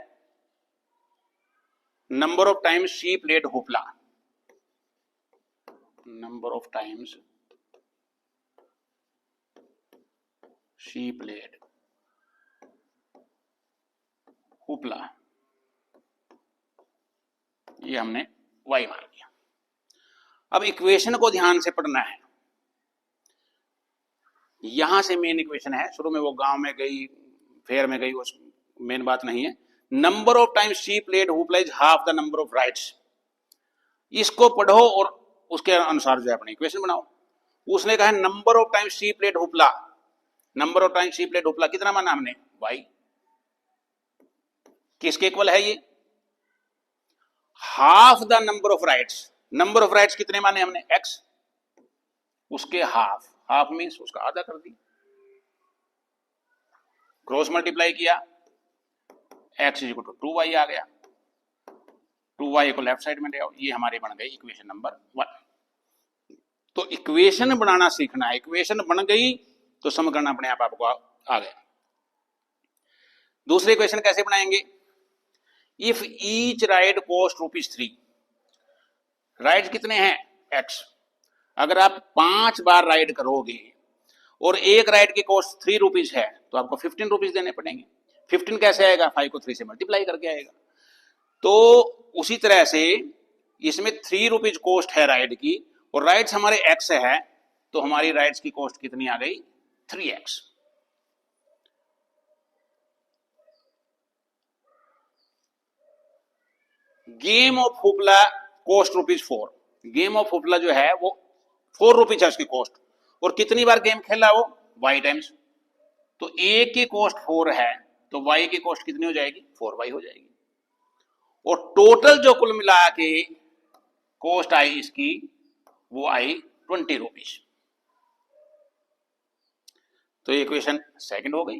number of times she played hoopla, number of times she played hoopla, ये हमने y मान लिया। अब इक्वेशन को ध्यान से पढ़ना है, यहां से मेन इक्वेशन है। शुरू में वो गांव में गई, फेयर में गई, उस मेन बात नहीं है। Number of times she played hoopla is half the number of rights. इसको पढ़ो और उसके अनुसार जो है अपनी इक्वेशन बनाओ। उसने कहा number of times she played hoopla, number of times she played hoopla कितना माना हमने, y। किसके इक्वल है ये, half the number of rights. Number of rights कितने माने हमने, x, उसके हाफ, हाफ मीन्स उसका आधा कर दी, क्रॉस मल्टीप्लाई किया, x इक्वल टू 2y आ गया, 2y को लेफ्ट साइड में ले आओ, ये हमारी बन गई इक्वेशन नंबर 1। तो इक्वेशन बनाना सीखना है, इक्वेशन बन गई तो समीकरण अपने आप आपको आ गया। दूसरी इक्वेशन कैसे बनाएंगे, if each ride cost ₹3, ride कितने हैं x, अगर आप 5 बार राइड करोगे और एक राइड की कॉस्ट ₹3 है तो आपको ₹15 देने पड़ेंगे। 15 कैसे आएगा, 5 को 3 से मल्टीप्लाई करके आएगा। तो उसी तरह से इसमें ₹3 कॉस्ट है राइड की, और राइड्स हमारे x है, तो हमारी राइड्स की कॉस्ट कितनी आ गई, 3x। Game of hoopla cost ₹4, game of hoopla जो है वो ₹4 है उसकी कॉस्ट, और कितनी बार गेम खेला वो, y टाइम्स। तो a की कॉस्ट 4 है तो y की कॉस्ट कितनी हो जाएगी, 4y हो जाएगी। और टोटल जो कुल मिला के कॉस्ट आई इसकी, वो आई ₹20। तो ये इक्वेशन सेकंड हो गई।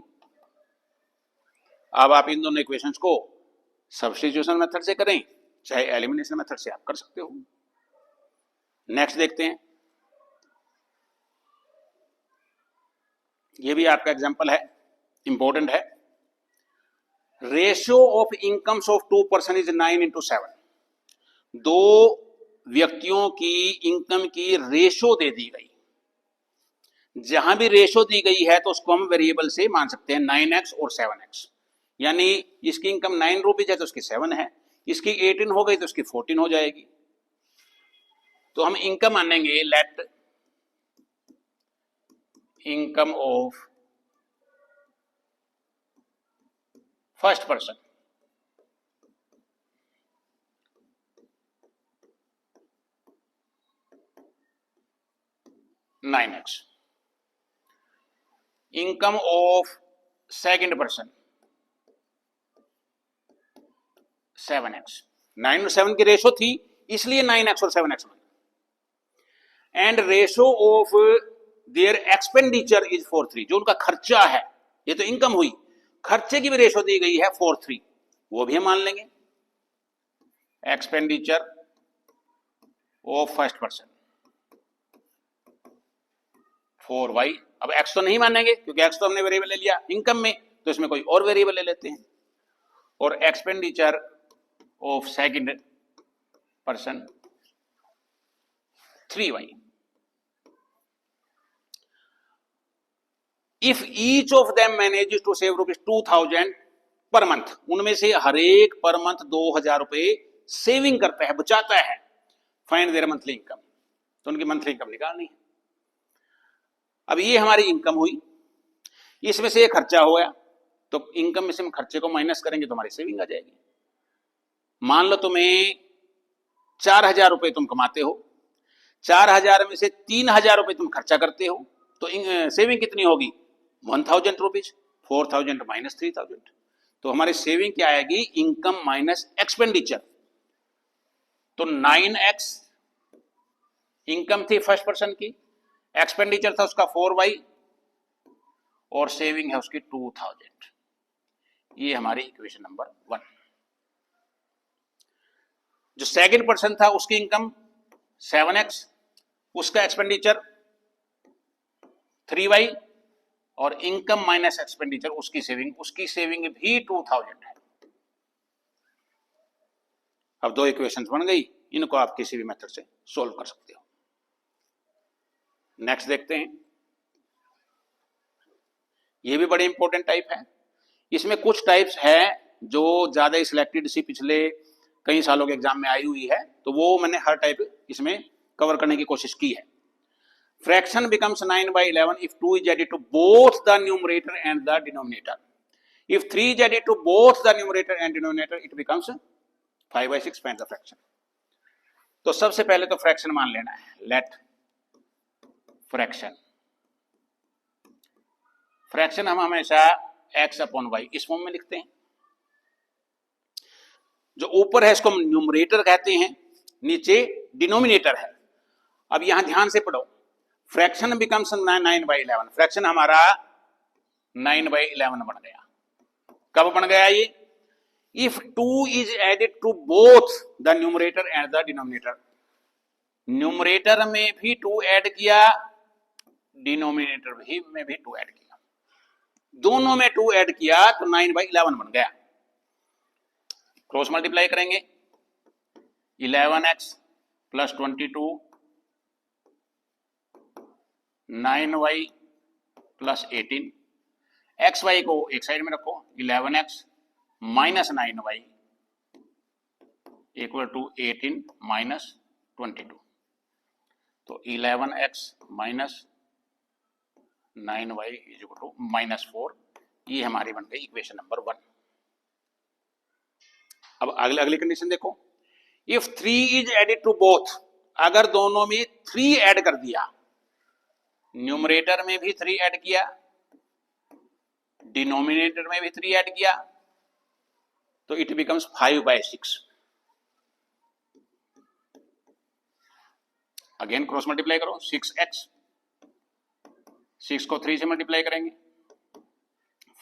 अब आप इन दोनों इक्वेशंस को सब्स्टिट्यूशन मेथड से करें चाहे एलिमिनेशन मेथड से आप कर सकते हो। नेक्स्ट देखते हैं, ये भी आपका एग्जांपल है, इंपॉर्टेंट है। Ratio of incomes of 2 person is 9 into 7। दो व्यक्तियों की इनकम की रेशो दे दी गई, जहां भी रेशो दी गई है तो उसको हम वेरिएबल से मान सकते हैं 9x और 7x। यानी इसकी इनकम ₹9 है तो उसकी 7 है, इसकी 18 हो गई तो उसकी 14 हो जाएगी। तो हम इनकम मानेंगे, let income of first person (9x), income of second person 7x। 9 और 7 की रेशो थी इसलिए 9x और 7x बने। And ratio of their expenditure is 4:3, जो उनका खर्चा है, ये तो इनकम हुई, खर्चे की भी रेशो दी गई है 4:3, वो भी हम मान लेंगे। Expenditure of first person 4y। अब x तो नहीं मानेंगे क्योंकि x तो हमने वेरिएबल ले लिया इनकम में, तो इसमें कोई और वेरिएबल ले लेते हैं। और expenditure of second person 3y। If each of them manages to save ₹2000 per month, उनमें से हर एक पर मंथ ₹2000 सेविंग करता है, बचाता है, फाइंड देयर मंथली इनकम। तो उनकी मंथली इनकम निकालनी है। अब ये हमारी इनकम हुई, इसमें से ये खर्चा हो गया, तो इनकम में से हम खर्चे को माइनस करेंगे तो हमारी सेविंग आ जाएगी। मान लो तुम्हें ₹4000 तुम कमाते हो, 4000 में से ₹3000 तुम खर्चा करते हो, तो सेविंग कितनी होगी 1000 रुपीज, 4000 माइनस 3000, तो हमारी सेविंग क्या आएगी इनकम माइनस एक्सपेंडिचर। तो 9x इनकम थी फर्स्ट पर्सन की, एक्सपेंडिचर था उसका 4y और सेविंग है उसकी 2000। ये हमारी इक्वेशन नंबर 1। जो सेकंड पर्सन था उसकी इनकम 7x, उसका एक्सपेंडिचर 3y और इनकम माइनस एक्सपेंडिचर उसकी सेविंग भी 2000 है। अब दो इक्वेशंस बन गई, इनको आप किसी भी मेथड से सोल्व कर सकते हो। नेक्स्ट देखते हैं, ये भी बड़े इंपॉर्टेंट टाइप है। इसमें कुछ टाइप्स है जो ज्यादा सिलेक्टेड सी पिछले कई सालों के एग्जाम में आई हुई है, तो वो मैंने हर टाइप इसमें कवर करने की कोशिश की है। Fraction becomes 9/11 if 2 is added to both the numerator and the denominator. If 3 is added to both the numerator and denominator, it becomes 5/6. Find the fraction. तो सबसे पहले तो फ्रैक्शन मान लेना है, लेट फ्रैक्शन। फ्रैक्शन हम हमेशा x अपॉन y इस फॉर्म में लिखते हैं। जो ऊपर है इसको हम न्यूमरेटर कहते हैं, नीचे डिनोमिनेटर है। अब यहां ध्यान से पढ़ो, फ्रैक्शन बिकम्स 9/11, फ्रैक्शन हमारा 9/11 बन गया। कब बन गया ये? If 2 is added to both the numerator and the denominator, numerator में भी 2 ऐड किया, डिनोमिनेटर में भी 2 ऐड किया, दोनों में 2 ऐड किया तो 9/11 बन गया। क्रॉस मल्टीप्लाई करेंगे, 11x plus 22 9y plus 18, x Y को एक साइड में रखो, 11x minus 9y equal to 18 minus 22, तो 11x minus 9y is equal to minus 4। ये हमारी बन गई इक्वेशन नंबर 1। अब अगली कंडीशन देखो, if 3 is added to both, अगर दोनों में 3 ऐड कर दिया, न्यूमरेटर में भी 3 ऐड किया, डिनोमिनेटर में भी 3 ऐड किया, तो it becomes 5/6। Again cross multiply करो, 6x, 6 को 3 से मल्टीप्लाई करेंगे,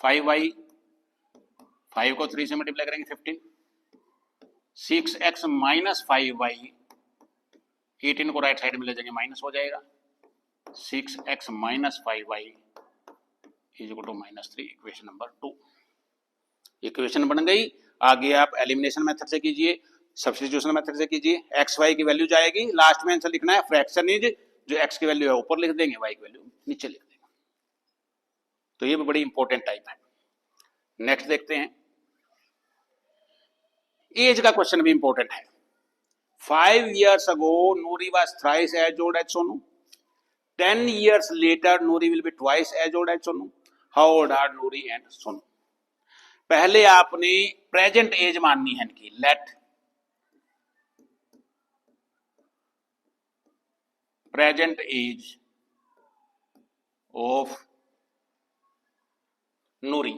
5y, 5 को 3 से मल्टीप्लाई करेंगे 15, 6x माइनस 5y, 18 को राइट साइड में ले जाएंगे माइनस हो जाएगा, 6x minus 5y is equal to minus 3, equation number 2। Equation बन गई। आगे आप एलिमिनेशन मेथड से कीजिए, सब्स्टिट्यूशन मेथड से कीजिए, एक्स वाई की वैल्यू जाएगी, लास्ट में आंसर लिखना है फ्रैक्शन इज, जो एक्स की वैल्यू है ऊपर लिख देंगे, वाई की वैल्यू नीचे लिख देंगे। तो ये भी बड़ी इंपॉर्टेंट टाइप है। नेक्स्ट देखते हैं, एज का क्वेश्चन भी इंपॉर्टेंट है। 5 years ago Nuri was thrice as old as Sonu. 10 years later Nuri will be twice as old as Sonu. How old are Nuri and Sonu? पहले आपने present as माननी है इनकी, let present age of Noori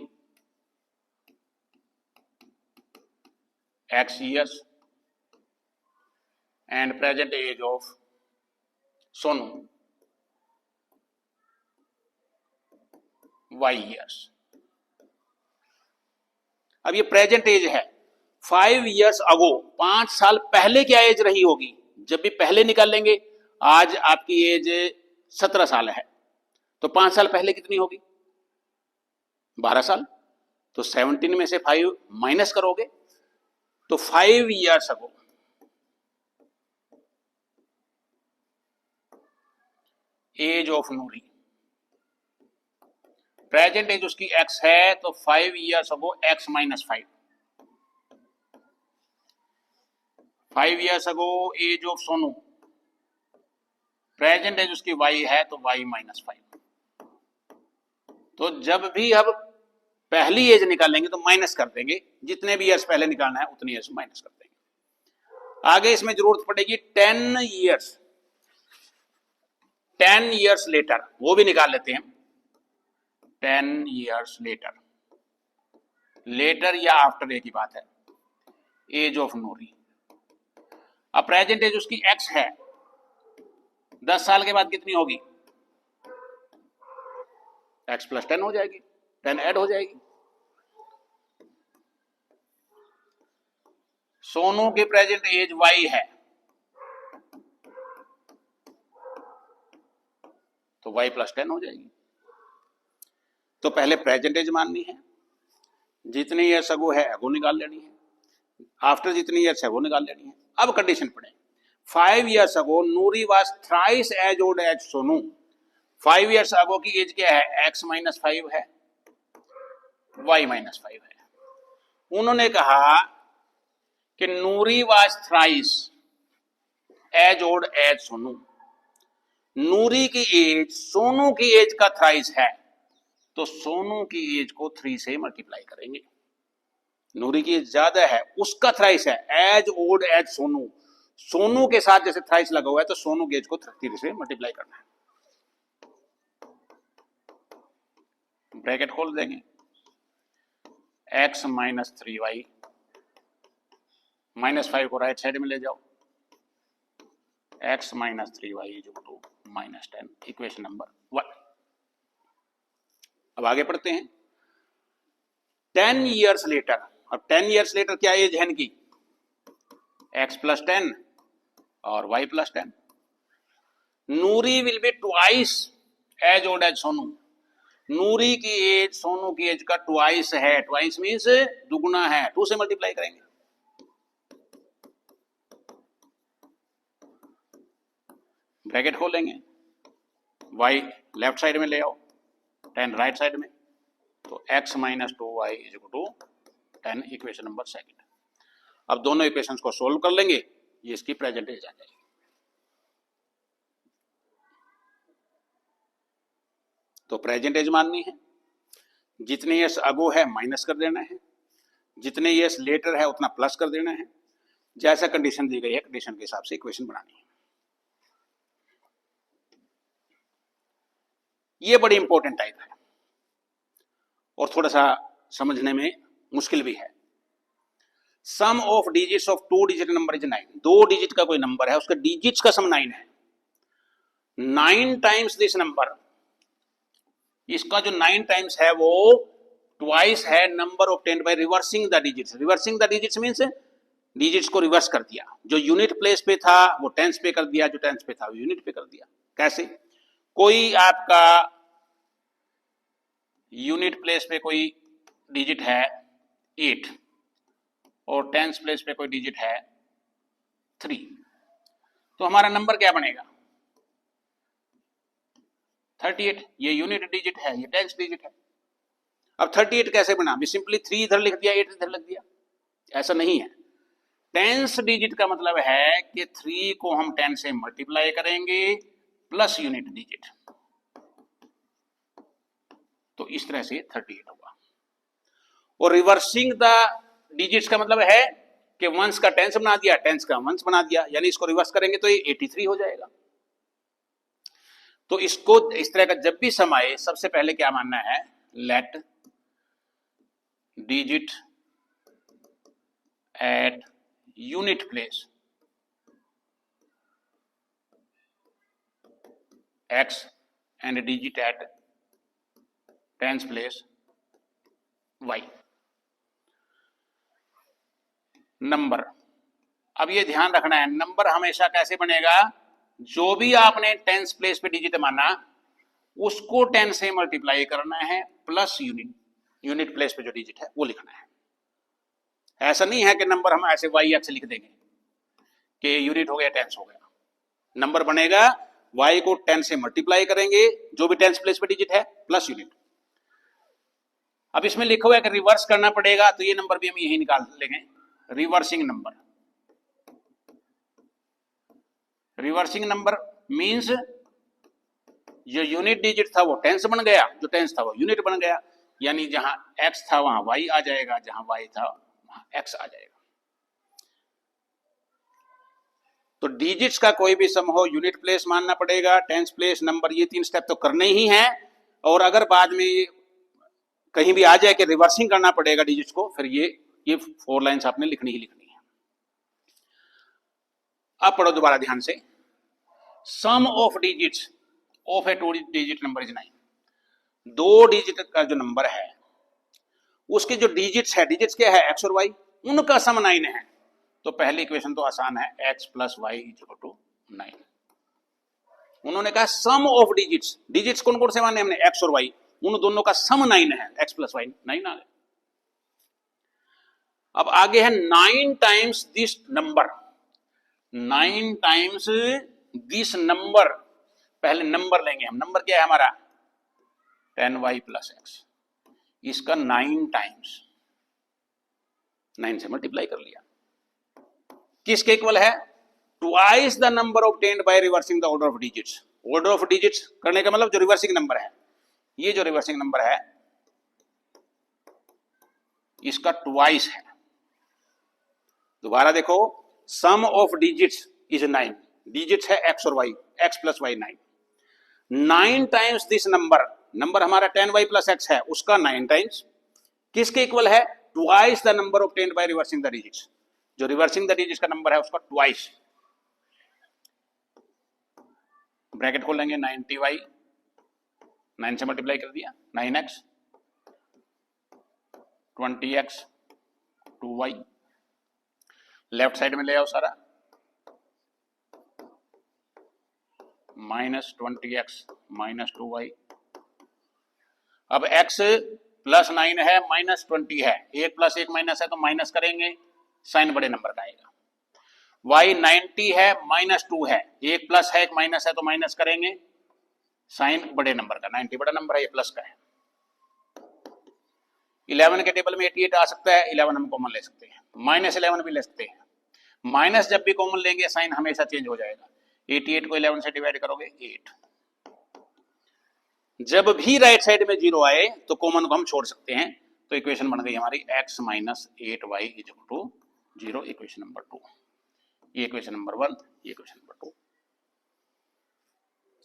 x years and present age of Sonu y years। अब ये present as है, 5 years अगो, 5 साल पहले क्या एज रही होगी, जब भी पहले निकाल लेंगे, आज आपकी एज 17 साल है, तो 5 साल पहले कितनी होगी 12 साल, तो 17 में से 5 माइनस करोगे तो 5 years ago age of Noori, present age उसकी x है, तो 5 years ago x minus 5, 5 years ago age of Sonu, present age उसकी y है, तो y माइनस 5। तो जब भी अब पहली एज निकालेंगे तो माइनस कर देंगे, जितने भी ईयर्स पहले निकालना है उतनी ईयर्स माइनस कर देंगे। आगे इसमें जरूरत पड़ेगी 10 years, 10 years लेटर, वो भी निकाल लेते हैं। 10 years लेटर, लेटर या आफ्टर एक ही बात है। एज ऑफ नूरी, अब प्रेजेंट एज उसकी x है, 10 साल के बाद कितनी होगी? x प्लस 10 हो जाएगी, 10 ऐड हो जाएगी। सोनू की प्रेजेंट एज y है, तो y प्लस 10 हो जाएगी। तो पहले प्रेजेंट एज माननी है, जितनी ईयर्स अगो है वो निकाल लेनी है, आफ्टर जितनी ईयर्स है वो निकाल लेनी है। अब कंडीशन पढ़े, 5 years ago Noori was thrice as old as Sonu. 5 years ago की एज क्या है? x माइनस 5 है, y माइनस 5 है। उन्होंने कहा कि Noori was thrice as old as Sonu, Noori की एज सोनू की एज का थ्राइस है, तो सोनू की एज को 3 से मल्टीप्लाई करेंगे। नूरी की एज ज्यादा है, उसका थ्राइस है, as old as Sonu, Sonu के साथ जैसे थ्राइस लगा हुआ है, तो सोनू की एज को 3 से मल्टीप्लाई करना है। ब्रैकेट खोल देंगे, x माइनस 3y, माइनस 5 को राइट साइड में ले जाओ, x minus 3y is equal to minus 10, equation number 1। अब आगे पढ़ते हैं। 10 years लेटर, अब 10 years लेटर क्या एज है इनकी? x प्लस 10 और y plus 10। Noori will be twice as old as Sonu, Noori की एज सोनू की एज का ट्वाइस है, ट्वाइस मीन्स दुगुना है, 2 से मल्टीप्लाई करेंगे। ब्रैकेट खोलेंगे, y लेफ्ट साइड में ले आओ, 10 राइट साइड में, तो x minus 2y is equal to 10, equation number 2। अब दोनों इक्वेशंस को सोल्व कर लेंगे, ये इसकी प्रेजेंट एज आ जाएगी। तो प्रेजेंट एज माननी है, जितने ईयर्स अगो है माइनस कर देना है, जितने ईयर्स लेटर है उतना प्लस कर देना है, जैसा कंडीशन दी गई है कंडीशन के हिसाब से इक्वेशन बनानी है। ये बड़ी इंपॉर्टेंट टाइप है और थोड़ा सा समझने में मुश्किल भी है। Sum of digits of 2 digit number is 9, 2 digit का कोई नंबर है, उसका डिजिट्स का सम 9 है। 9 टाइम्स दिस नंबर, इसका जो 9 टाइम्स है वो ट्वाइस है number obtained by reversing the digits. Reversing the digits means digits को रिवर्स कर दिया, जो यूनिट प्लेस पे था वो टेंस पे कर दिया, जो टेंस पे था वो यूनिट पे कर दिया। कैसे? कोई आपका यूनिट प्लेस पे कोई डिजिट है 8 और टेंस प्लेस पे कोई डिजिट है 3, तो हमारा नंबर क्या बनेगा? 38। ये यूनिट डिजिट है, ये टेंस डिजिट है। अब 38 कैसे बना? भी सिंपली 3 इधर लिख दिया, 8 इधर लिख दिया, ऐसा नहीं है। टेंस डिजिट का मतलब है कि 3 को हम 10 से मल्टीप्लाई करेंगे प्लस यूनिट डिजिट, तो इस तरह से 38 होगा। और रिवर्सिंग द डिजिट्स का मतलब है कि वंस का टेंस बना दिया, टेंस का वंस बना दिया, यानी इसको रिवर्स करेंगे तो ये 83 हो जाएगा। तो इसको इस तरह का जब भी सम आए, सबसे पहले क्या मानना है? Let digit at unit place x and digit at tens place y। Number, अब ये ध्यान रखना है, नंबर हमेशा कैसे बनेगा? जो भी आपने टेंस प्लेस पे डिजिट माना उसको 10 से मल्टीप्लाई करना है प्लस यूनिट, यूनिट प्लेस पे जो डिजिट है वो लिखना है। ऐसा नहीं है कि नंबर हम ऐसे y x लिख देंगे कि यूनिट हो गया टेंस हो गया। नंबर बनेगा y को 10 से मल्टीप्लाई करेंगे, जो भी टेंस प्लेस पे डिजिट है, प्लस यूनिट। अब इसमें लिखा हुआ है कि रिवर्स करना पड़ेगा, तो ये नंबर भी हम यही निकाल लेंगे, reversing number. Reversing number means जो यूनिट डिजिट था वो टेंस बन गया, जो टेंस था वो यूनिट बन गया, यानी जहां x था वहां y आ जाएगा, जहां y था वहां x आ जाएगा। तो डिजिट्स का कोई भी सम हो यूनिट प्लेस मानना पड़ेगा, टेंस प्लेस, नंबर, ये 3 स्टेप तो करने ही हैं। और अगर बाद में कहीं भी आ जाए कि रिवर्सिंग करना पड़ेगा डिजिट्स को, फिर ये 4 लाइन्स आपने लिखनी ही लिखनी है। अब पढ़ो दोबारा ध्यान से। Sum of digits of a 2 digit number is 9। 2 digit का जो नंबर है उसके जो डिजिट्स है, डिजिट्स क्या है, एक्स और वाई, उनका सम 9 है। तो पहली इक्वेशन तो आसान है, x plus y equal to 9। उन्होंने कहा सम ऑफ डिजिट्स, डिजिट्स कौन कौन से माने हमने, x और y, उन दोनों का सम 9 है, x प्लस वाई 9 आ गया। अब आगे है 9 times this number, 9 times this number. पहले नंबर लेंगे हम, नंबर क्या है हमारा 10y प्लस एक्स, इसका 9 टाइम्स, 9 से मल्टीप्लाई कर लिया, किसके इक्वल है, twice the number obtained by reversing the order of digits. Order of digits करने का मतलब जो रिवर्सिंग नंबर है, ये जो रिवर्सिंग नंबर है इसका ट्वाइस है। दोबारा देखो, sum of digits is 9, digits है x और y, x plus y 9, 9 times this number, number हमारा 10y प्लस x है, उसका 9 टाइम्स, किसके इक्वल है, twice the number obtained by reversing the digits, जो रिवर्सिंग द डिजिट्स का नंबर है उसका ट्वाइस। ब्रैकेट खोल लेंगे, 90y, 9 से मल्टीप्लाई कर दिया, 9x, 20x, 2y, left side में ले आओ सारा, -20x -2y। अब x प्लस 9 है, -20 है, 1 प्लस 1 माइनस है तो माइनस करेंगे, साइन बड़े नंबर का आएगा। y 90 है, -2 है, 1 प्लस है 1 माइनस है तो माइनस करेंगे, साइन बड़े नंबर का, 90 बड़ा नंबर है, ये प्लस का है। 11 के टेबल में 88 आ सकता है, 11 हम कॉमन ले सकते हैं, -11 भी ले सकते हैं। माइनस जब भी कॉमन लेंगे साइन हमेशा चेंज हो जाएगा। 88 को 11 से डिवाइड करोगे 8। जब भी राइट साइड में 0 आए तो कॉमन को हम छोड़ सकते हैं, तो इक्वेशन बन गई हमारी x minus 8y equal to 0, equation number 2। ये इक्वेशन नंबर 1, ये इक्वेशन नंबर 2,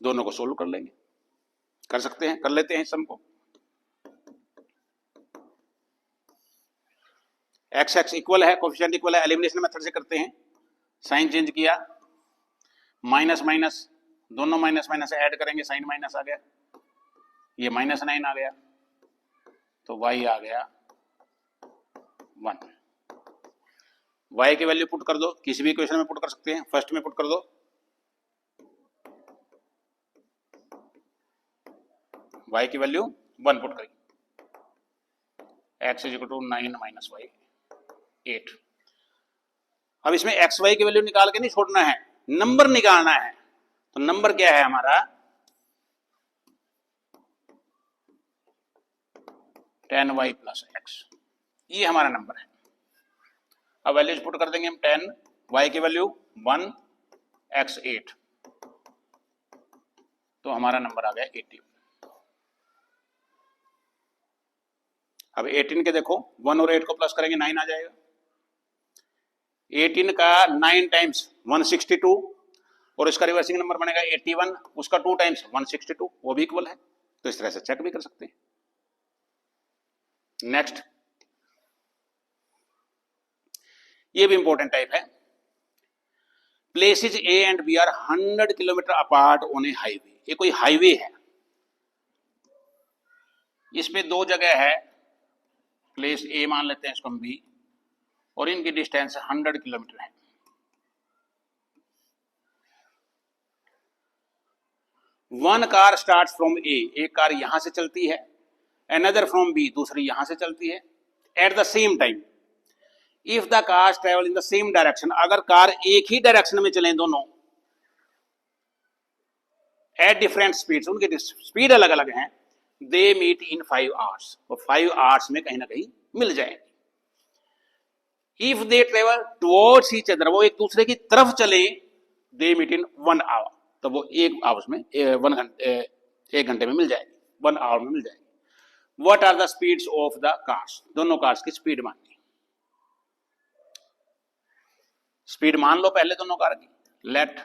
दोनों को सोल्व कर लेंगे, कर सकते हैं, कर लेते हैं सम को। x इक्वल है, कोफिशिएंट इक्वल है, एलिमिनेशन मेथड से करते हैं, साइन चेंज किया, माइनस माइनस, दोनों माइनस माइनस ऐड करेंगे, साइन माइनस आ गया, ये -9 आ गया, तो y आ गया 1। y की वैल्यू पुट कर दो, किसी भी इक्वेशन में पुट कर सकते हैं, फर्स्ट में पुट कर दो, y की वैल्यू 1 पुट करी, x equal to 9 minus y 8। अब इसमें एक्स वाई की वैल्यू निकाल के नहीं छोड़ना है, नंबर निकालना है। तो नंबर क्या है हमारा 10y प्लस एक्स, ये हमारा नंबर है। अब वैल्यूज पुट कर देंगे हम, 10, y की वैल्यू 1, x 8, तो हमारा नंबर आ गया 80। अब 18 के देखो, 1 और 8 को प्लस करेंगे 9 आ जाएगा। 18 का 9 टाइम्स 162, और इसका रिवर्सिंग नंबर बनेगा 81, उसका 2 टाइम्स 162, वो भी इक्वल है। तो इस तरह से चेक भी कर सकते हैं। नेक्स्ट, ये भी इंपॉर्टेंट टाइप है। Places A and B are 100 kilometre apart on a highway. ये कोई हाईवे है, इसमें 2 जगह है, प्लेस ए मान लेते हैं इसको हम बी, और इनकी डिस्टेंस 100 किलोमीटर है। वन कार स्टार्ट फ्रॉम ए, एक कार यहां से चलती है, अनदर फ्रॉम बी, दूसरी यहां से चलती है, at the same time. If the cars travel in the same direction, अगर कार एक ही डायरेक्शन में चलें दोनों, एट डिफरेंट स्पीड्स, उनकी स्पीड अलग अलग हैं, दे मीट इन 5 आवर्स, वो 5 आवर्स में कहीं ना कहीं मिल जाएंगे। If they travel towards each other, वो एक दूसरे की तरफ चले, दे मीट इन 1 आवर, तो वो 1 आवर्स में 1 घंटे में मिल जाएगी, 1 आवर में मिल जाएगी। What are the speeds of the cars, दोनों कार्स की स्पीड माननी, स्पीड मान लो पहले दोनों कार की, let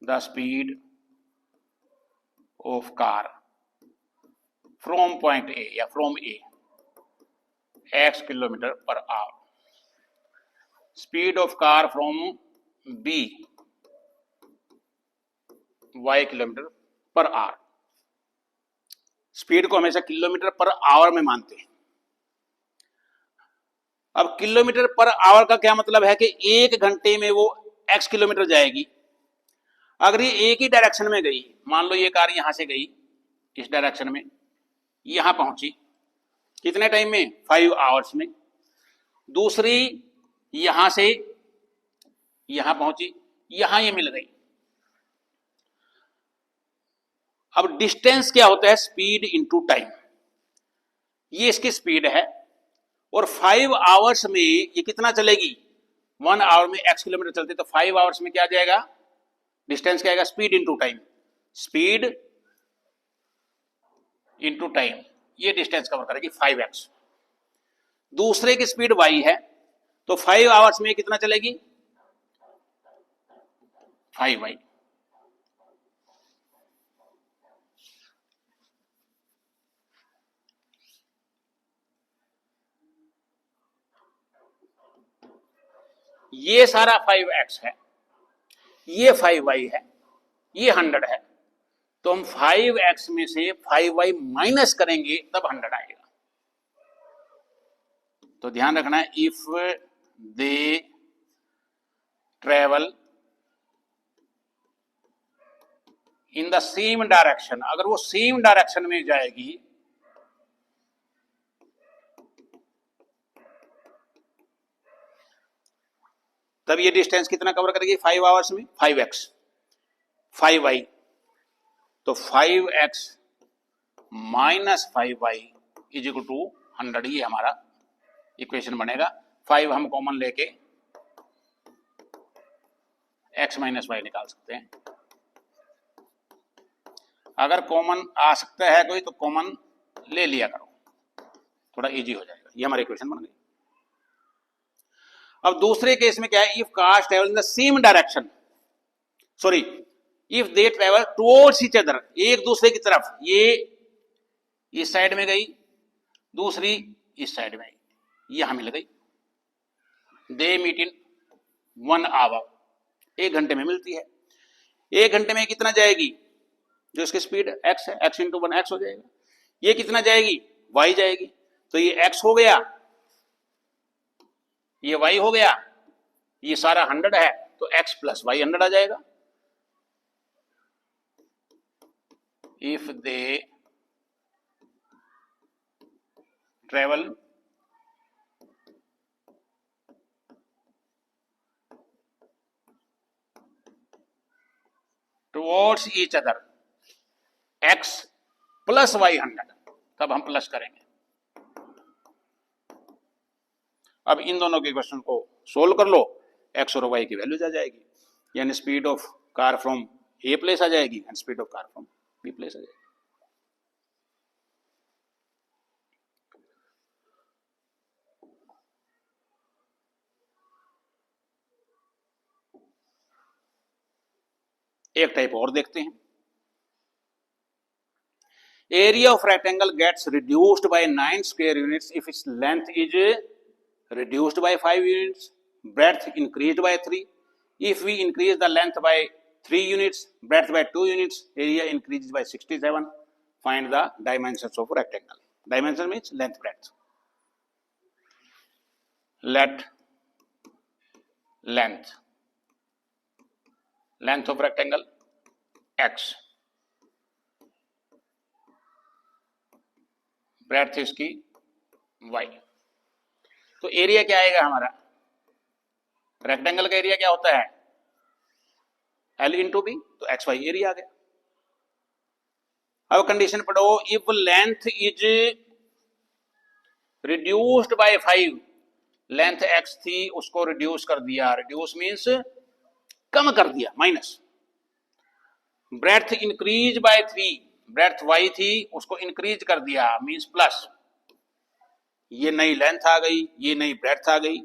the speed of car from point A या from A x kilometre per hour, speed of car from B y kilometre per hour. Speed को हमेशा किलोमीटर पर आवर में मानते हैं। अब किलोमीटर पर आवर का क्या मतलब है कि 1 घंटे में वो x किलोमीटर जाएगी। अगर ये एक ही डायरेक्शन में गई, मान लो ये कार यहां से गई इस डायरेक्शन में, यहां पहुंची कितने टाइम में, 5 आवर्स में। दूसरी यहां से यहां पहुंची, यहां ये मिल गई। अब डिस्टेंस क्या होता है, स्पीड इनटू टाइम। ये इसकी स्पीड है और 5 आवर्स में ये कितना चलेगी, 1 आवर में x किलोमीटर चलते, तो 5 आवर्स में क्या आ जाएगा, डिस्टेंस क्या आएगा, speed into time. Speed into time, ये डिस्टेंस कवर करेगी 5x। दूसरे की स्पीड y है, तो 5 आवर्स में कितना चलेगी, 5y। ये सारा 5x है, ये 5y है, ये 100 है, तो हम 5x में से 5y माइनस करेंगे तब 100 आएगा। तो ध्यान रखना है, if they travel in the same direction, अगर वो सेम डायरेक्शन में जाएगी तब ये डिस्टेंस कितना कवर करेगी, 5 आवर्स में 5x 5y, तो 5x minus 5y is equal to 100। ये हमारा इक्वेशन बनेगा। 5 हम कॉमन लेके x माइनस वाई निकाल सकते हैं। अगर कॉमन आ सकता है कोई तो कॉमन ले लिया करो, थोड़ा इजी हो जाएगा। ये हमारी इक्वेशन बन गई। अब दूसरे केस में क्या है, if cars travel in the same direction, sorry if they travel towards each other, एक दूसरे की तरफ, ये इस साइड में गई, दूसरी इस साइड में आई, यहां मिल गई, दे मीट इन 1 आवर, 1 घंटे में मिलती है। 1 घंटे में कितना जाएगी, जो इसकी स्पीड x है, x इंटू 1 x हो जाएगा। ये कितना जाएगी, y जाएगी, तो ये x हो गया, ये y हो गया, ये सारा 100 है, तो x प्लस y 100 आ जाएगा। If they travel towards each other, x plus y 100, तब हम प्लस करेंगे। अब इन दोनों के क्वेश्चन को सोल्व कर लो, x और y की वैल्यूज आ जाएगी, यानी speed of car from A place आ जाएगी and speed of car from B place आ जाएगी। एक टाइप और देखते हैं। Area of rectangle gets reduced by 9 square units if its length is reduced by 5 units, breadth increased by 3. If we increase the length by 3 units, breadth by 2 units, area increases by 67. Find the dimensions of rectangle. Dimension means length, breadth. Let length of rectangle x, breadth इसकी y। तो area क्या आएगा हमारा, rectangle का area क्या होता है, L into B, तो एक्स वाई एरिया आ गया। अब कंडीशन पढ़ो, if length is reduced by 5, length x थी उसको रिड्यूस कर दिया, रिड्यूस मींस कम कर दिया, minus. Breadth increase by 3, breadth y थी उसको इंक्रीज कर दिया, मींस प्लस। ये नई लेंथ आ गई, ये नई ब्रेड्थ आ गई,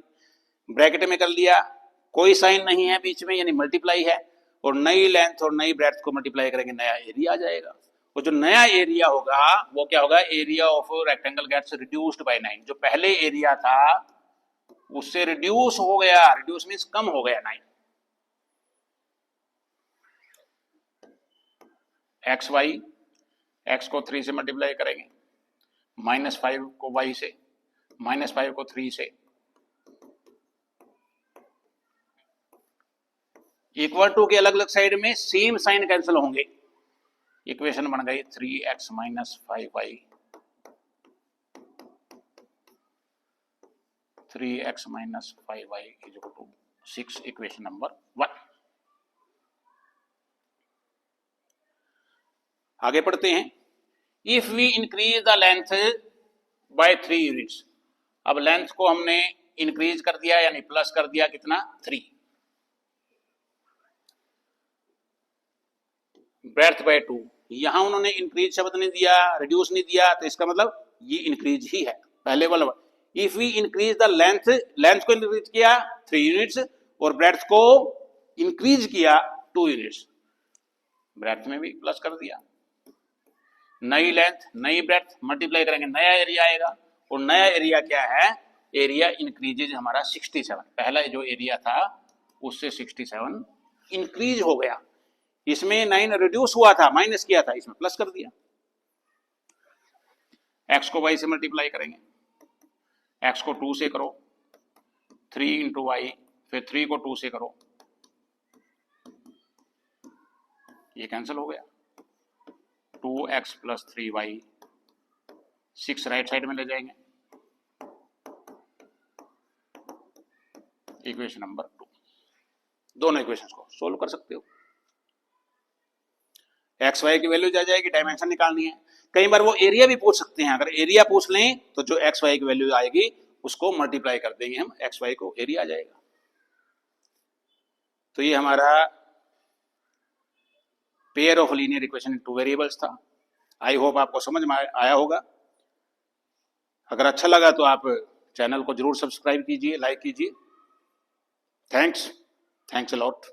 ब्रैकेट में कर लिया, कोई साइन नहीं है बीच में, यानी मल्टीप्लाई है, और नई लेंथ और नई ब्रेड्थ को मल्टीप्लाई करेंगे, नया एरिया आ जाएगा। और जो नया एरिया होगा वो क्या होगा, area of rectangle gets reduced by 9। जो पहले एरिया था उससे रिड्यूस हो गया, रिड्यूस मींस कम हो गया 9। एक्स वाई, एक्स को 3 से मल्टीप्लाई करेंगे, -5 को y से, -5 को 3 से, इक्वल टू के अलग अलग साइड में सेम साइन कैंसिल होंगे, इक्वेशन बन गई 3x - 5y, 3x - 5y = 6, equation number 1। आगे पढ़ते हैं। If we increase the length by 3 units, अब लेंथ को हमने इंक्रीज कर दिया यानी प्लस कर दिया, कितना, 3। ब्रेड्थ बाय 2, यहां उन्होंने इंक्रीज शब्द नहीं दिया, रिड्यूस नहीं दिया, तो इसका मतलब ये इंक्रीज ही है पहले वाला। If we increase the length, length को इंक्रीज किया 3 यूनिट्स और ब्रेड्थ को इंक्रीज किया 2 यूनिट्स, ब्रेड्थ में भी प्लस कर दिया। नई लेंथ नई ब्रेड्थ मल्टीप्लाई करेंगे, नया एरिया आएगा, और नया एरिया क्या है, एरिया इंक्रीजेज हमारा 67, पहला जो एरिया था उससे 67 इंक्रीज हो गया। इसमें 9 रिड्यूस हुआ था, माइनस किया था, इसमें प्लस कर दिया। x को y से मल्टीप्लाई करेंगे, x को 2 से करो, 3 × y, फिर 3 को 2 से करो, ये कैंसिल हो गया, 2x + 3y, 6 राइट साइड में ले जाएंगे, इक्वेशन नंबर 2। दोनों इक्वेशंस को सोल्व कर सकते हो। एक्स वाई की वैल्यू आ जाएगी, डायमेंशन निकालनी है। कई बार वो एरिया भी पूछ सकते हैं, अगर एरिया पूछ लें तो जो एक्स वाई की वैल्यू आएगी उसको मल्टीप्लाई कर देंगे हम, एक्स वाई को एरिया आ जाएगा। तो ये हमारा pair of linear equation in 2 variables था। आई होप आपको समझ में आया होगा। अगर अच्छा लगा तो आप चैनल को जरूर सब्सक्राइब कीजिए, लाइक कीजिए। Thanks a lot.